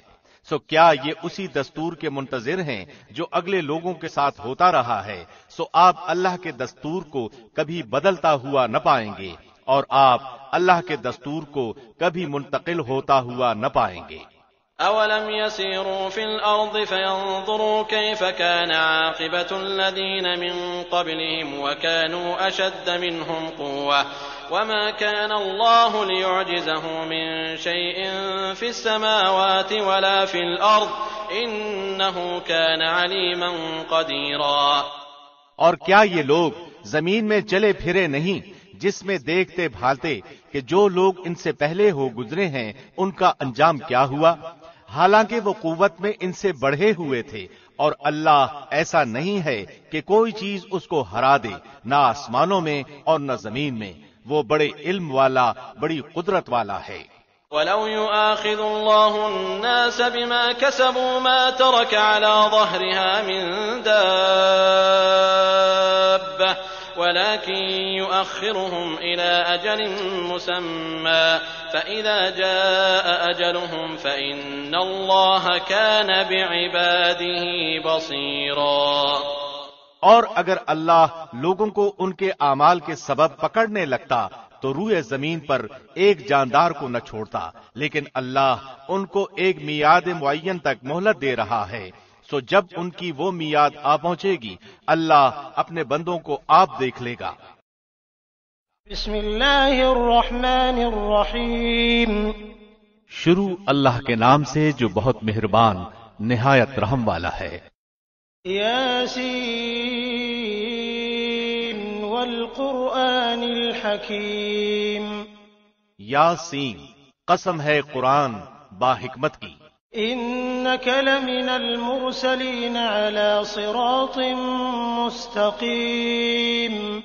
Speaker 2: سو کیا یہ اسی دستور کے منتظر ہیں جو اگلے لوگوں کے ساتھ ہوتا رہا ہے؟ سو آپ اللہ کے دستور کو کبھی بدلتا ہوا نہ پائیں گے، اور آپ اللہ کے دستور کو کبھی منتقل ہوتا ہوا نہ پائیں گے۔
Speaker 1: أَوَلَمْ يَسِيرُوا فِي الْأَرْضِ فَيَنظُرُوا كَيْفَ كَانَ عَاقِبَةُ الَّذِينَ مِن قَبْلِهِمْ وَكَانُوا أَشَدَّ مِنْهُمْ قُوَّةً وَمَا كَانَ اللَّهُ لِيُعْجِزَهُ مِن شَيْءٍ فِي السَّمَاوَاتِ وَلَا فِي الْأَرْضِ إِنَّهُ كَانَ عَلِيمًا قَدِيرًا۔
Speaker 2: اور کیا یہ لوگ زمین میں چلے پھرے نہیں جس میں دیکھتے بھالتے کہ جو لوگ ان سے پہلے ہو گزرے ہیں ان کا انجام کیا ہوا، حالانکہ وہ قوت میں ان سے بڑھے ہوئے تھے، اور اللہ ایسا نہیں ہے کہ کوئی چیز اس کو ہرا دے، نہ آسمانوں میں اور نہ زمین میں، وہ بڑے علم والا، بڑی قدرت والا ہے۔
Speaker 1: وَلَوْ يُؤَاخِذُ اللَّهُ النَّاسَ بِمَا كَسَبُوا مَا تَرَكَ عَلَى ظَهْرِهَا مِن دَابَّةٍ ولكن يؤخرهم إلى أجل مسمى فإذا جاء أجلهم فإن الله كان بعباده بصيرا۔
Speaker 2: اور اگر اللہ لوگوں کو ان کے اعمال کے سبب پکڑنے لگتا تو روئے زمین پر ایک جاندار کو نہ چھوڑتا، لیکن اللہ ان کو ایک میعاد معین تک مہلت دے رہا ہے، سو جب ان کی وہ میعاد آ پہنچے گی اللہ اپنے بندوں کو آپ دیکھ لے گا۔
Speaker 3: بسم اللہ الرحمن الرحیم۔
Speaker 2: شروع اللہ کے نام سے جو بہت مہربان نہایت رحم والا ہے۔
Speaker 3: یاسین والقرآن الحکیم۔
Speaker 2: یاسین، قسم ہے قرآن با حکمت کی۔
Speaker 3: إنك لمن المرسلين على صراط مستقيم۔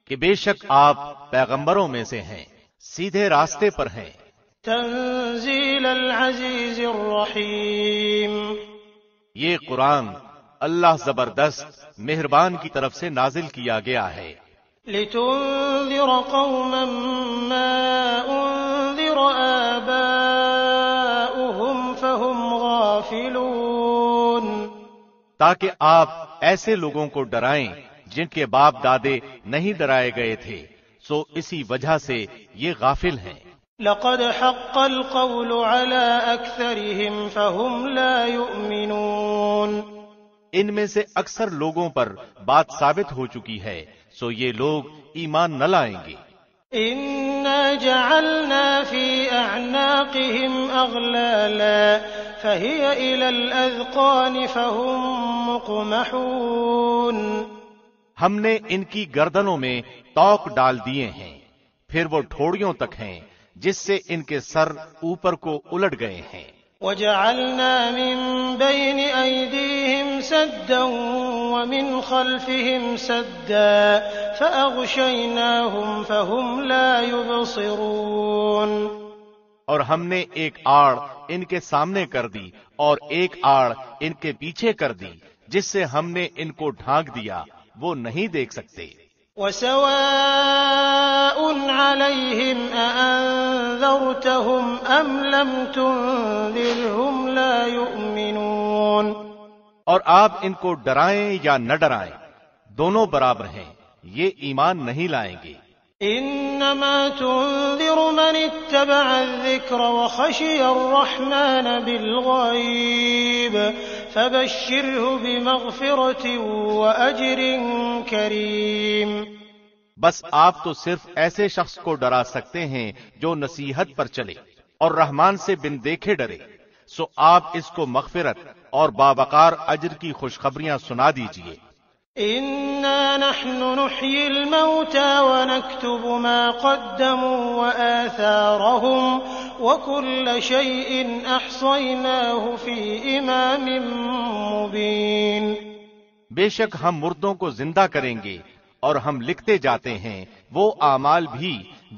Speaker 2: کہ بے شک آپ پیغمبروں میں سے ہیں، سیدھے راستے پر ہیں۔
Speaker 3: تنزيل العزيز الرحيم۔
Speaker 2: یہ قرآن اللہ زبردست مہربان کی طرف سے نازل کیا گیا ہے۔
Speaker 3: لتنذر قوما ما انذر آباؤهم فهم غافلون،
Speaker 2: تاکہ آپ ایسے لوگوں کو ڈرائیں جن کے باپ دادے نہیں ڈرائے گئے تھے، سو اسی وجہ سے یہ غافل ہیں۔
Speaker 3: لقد حق القول على أكثرهم فهم لا يؤمنون،
Speaker 2: ان میں سے اکثر لوگوں پر بات ثابت ہو چکی ہے، سو یہ لوگ ایمان نہ لائیں گے۔
Speaker 3: إنا جعلنا في أعناقهم أغلالا فهي إلى الأذقان فهم مقمحون،
Speaker 2: ہم نے ان کی گردنوں میں توق ڈال دیے ہیں، پھر وہ ٹھوڑیوں تک ہیں جس سے ان کے سر اوپر کو الٹ گئے ہیں۔
Speaker 3: وجعلنا من بين أيديهم سدا ومن خلفهم سدا فأغشيناهم فهم لا يبصرون،
Speaker 2: اور ہم نے ایک آڑ ان کے سامنے کر دی اور ایک آڑ ان کے پیچھے کر دی، جس سے ہم نے ان کو ڈھانک دیا، وہ نہیں دیکھ سکتے۔
Speaker 3: وسواء عليهم أأنذرتهم أم لم تنذرهم لا يؤمنون،
Speaker 2: اور آپ ان کو ڈرائیں یا نہ ڈرائیں، دونوں برابر ہیں، یہ ایمان نہیں لائیں گے۔
Speaker 3: إنما تنذر من اتبع الذكر وخشي الرحمن بالغيب فبشره بمغفرة وأجر كريم،
Speaker 2: بس آپ تو صرف ایسے شخص کو ڈرا سکتے ہیں جو نصیحت پر چلے اور رحمان سے بن دیکھے ڈرے، سو آپ اس کو مغفرت اور باوقار اجر کی خوشخبریاں سنا دیجئے۔
Speaker 3: إنا نحن نحيي الموتى ونكتب ما قدموا وآثارهم وكل شيء أحصيناه في إمام مبين،
Speaker 2: بے شک ہم مردوں کو زندہ کریں گے اور ہم لکھتے جاتے ہیں وہ اعمال بھی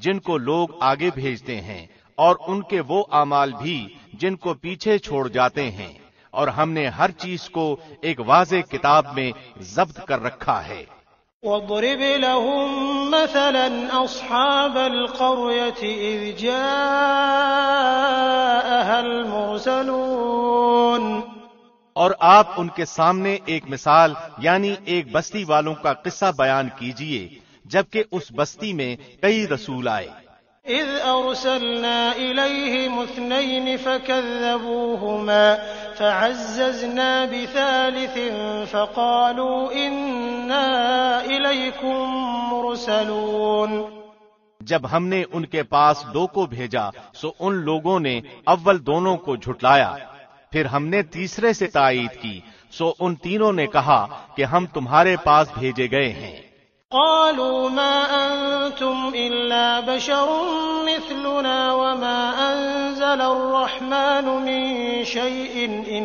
Speaker 2: جن کو لوگ آگے بھیجتے ہیں اور ان کے وہ اعمال بھی جن کو پیچھے چھوڑ جاتے ہیں، اور ہم نے ہر چیز کو ایک واضح کتاب میں ضبط کر رکھا ہے۔
Speaker 3: واضرب لهم مثلا أصحاب القرية إذ جاءها المرسلون،
Speaker 2: اور آپ ان کے سامنے ایک مثال یعنی ایک بستی والوں کا قصہ بیان کیجئے جبکہ اس بستی میں کئی رسول آئے۔
Speaker 3: إذ أرسلنا إليهم 2 فكذبوهما فعززنا بثالث فقالوا إنا إليكم مرسلون،
Speaker 2: جب ہم نے ان کے پاس 2 کو بھیجا سو ان لوگوں نے اول دونوں کو جھٹلایا، پھر ہم نے تیسرے سے تائید کی سو ان تینوں نے کہا کہ ہم تمہارے پاس بھیجے گئے ہیں۔
Speaker 3: قالوا ما أنتم إلا بشر مثلنا وما أنزل الرحمن من شيء إن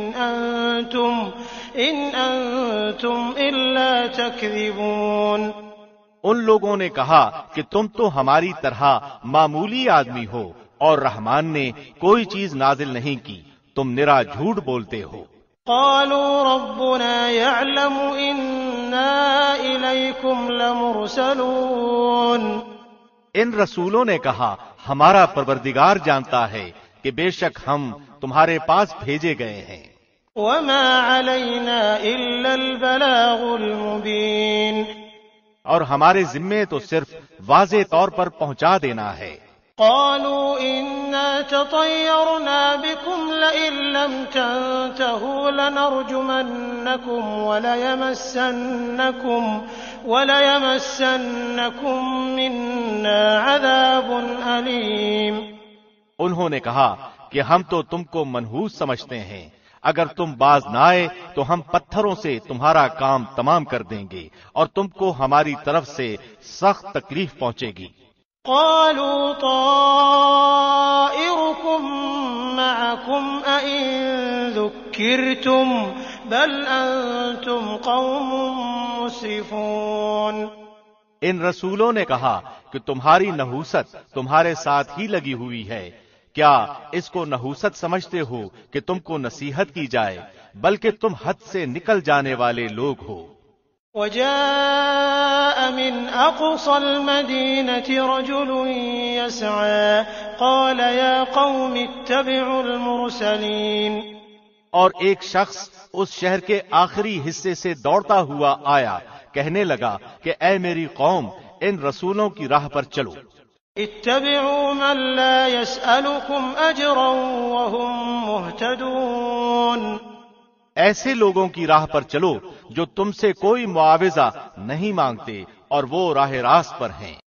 Speaker 3: أنتم إلا تكذبون،
Speaker 2: ان لوگوں نے کہا کہ تم تو ہماری طرح معمولی آدمی ہو اور رحمان نے کوئی چیز نازل نہیں کی، تم نرا جھوٹ بولتے ہو۔
Speaker 3: قالوا ربنا يعلم إنا إليكم لمرسلون،
Speaker 2: ان رسولوں نے کہا ہمارا پروردگار جانتا ہے کہ بے شک ہم تمہارے پاس بھیجے گئے ہیں۔
Speaker 3: وما علينا إلا البلاغ المبين،
Speaker 2: اور ہمارے ذمے تو صرف واضح طور پر پہنچا دینا ہے۔
Speaker 3: قالوا إنا تطيرنا بكم لئن لم تنتهوا لنرجمنكم وليمسنكم منا عذاب أليم،
Speaker 2: انہوں نے کہا کہ ہم تو تم کو منحوس سمجھتے ہیں، اگر تم باز نہ آئے تو ہم پتھروں سے تمہارا کام تمام کر دیں گے اور تم کو ہماری طرف سے سخت تکلیف پہنچے گی۔
Speaker 3: قالوا طائركم معكم أئن ذكرتم بل أنتم قوم مسرفون،
Speaker 2: ان رسولوں نے کہا کہ تمہاری نحوست تمہارے ساتھ ہی لگی ہوئی ہے کیا اس کو نحوست سمجھتے ہو کہ تم کو نصیحت کی جائے، بلکہ تم حد سے نکل جانے والے لوگ ہو۔
Speaker 3: وجاء من أقصى المدينة رجل يسعى قال يا قوم اتبعوا المرسلين۔
Speaker 2: اور ایک شخص اس شہر کے آخری حصے سے دوڑتا ہوا آیا، کہنے لگا کہ اے میری قوم، ان رسولوں کی راہ پر چلو۔
Speaker 3: اتبعوا من لا يسألكم أجرا وهم مهتدون۔
Speaker 2: ایسے لوگوں کی راہ پر چلو جو تم سے کوئی معاوضہ نہیں مانگتے اور وہ راہ راست پر ہیں۔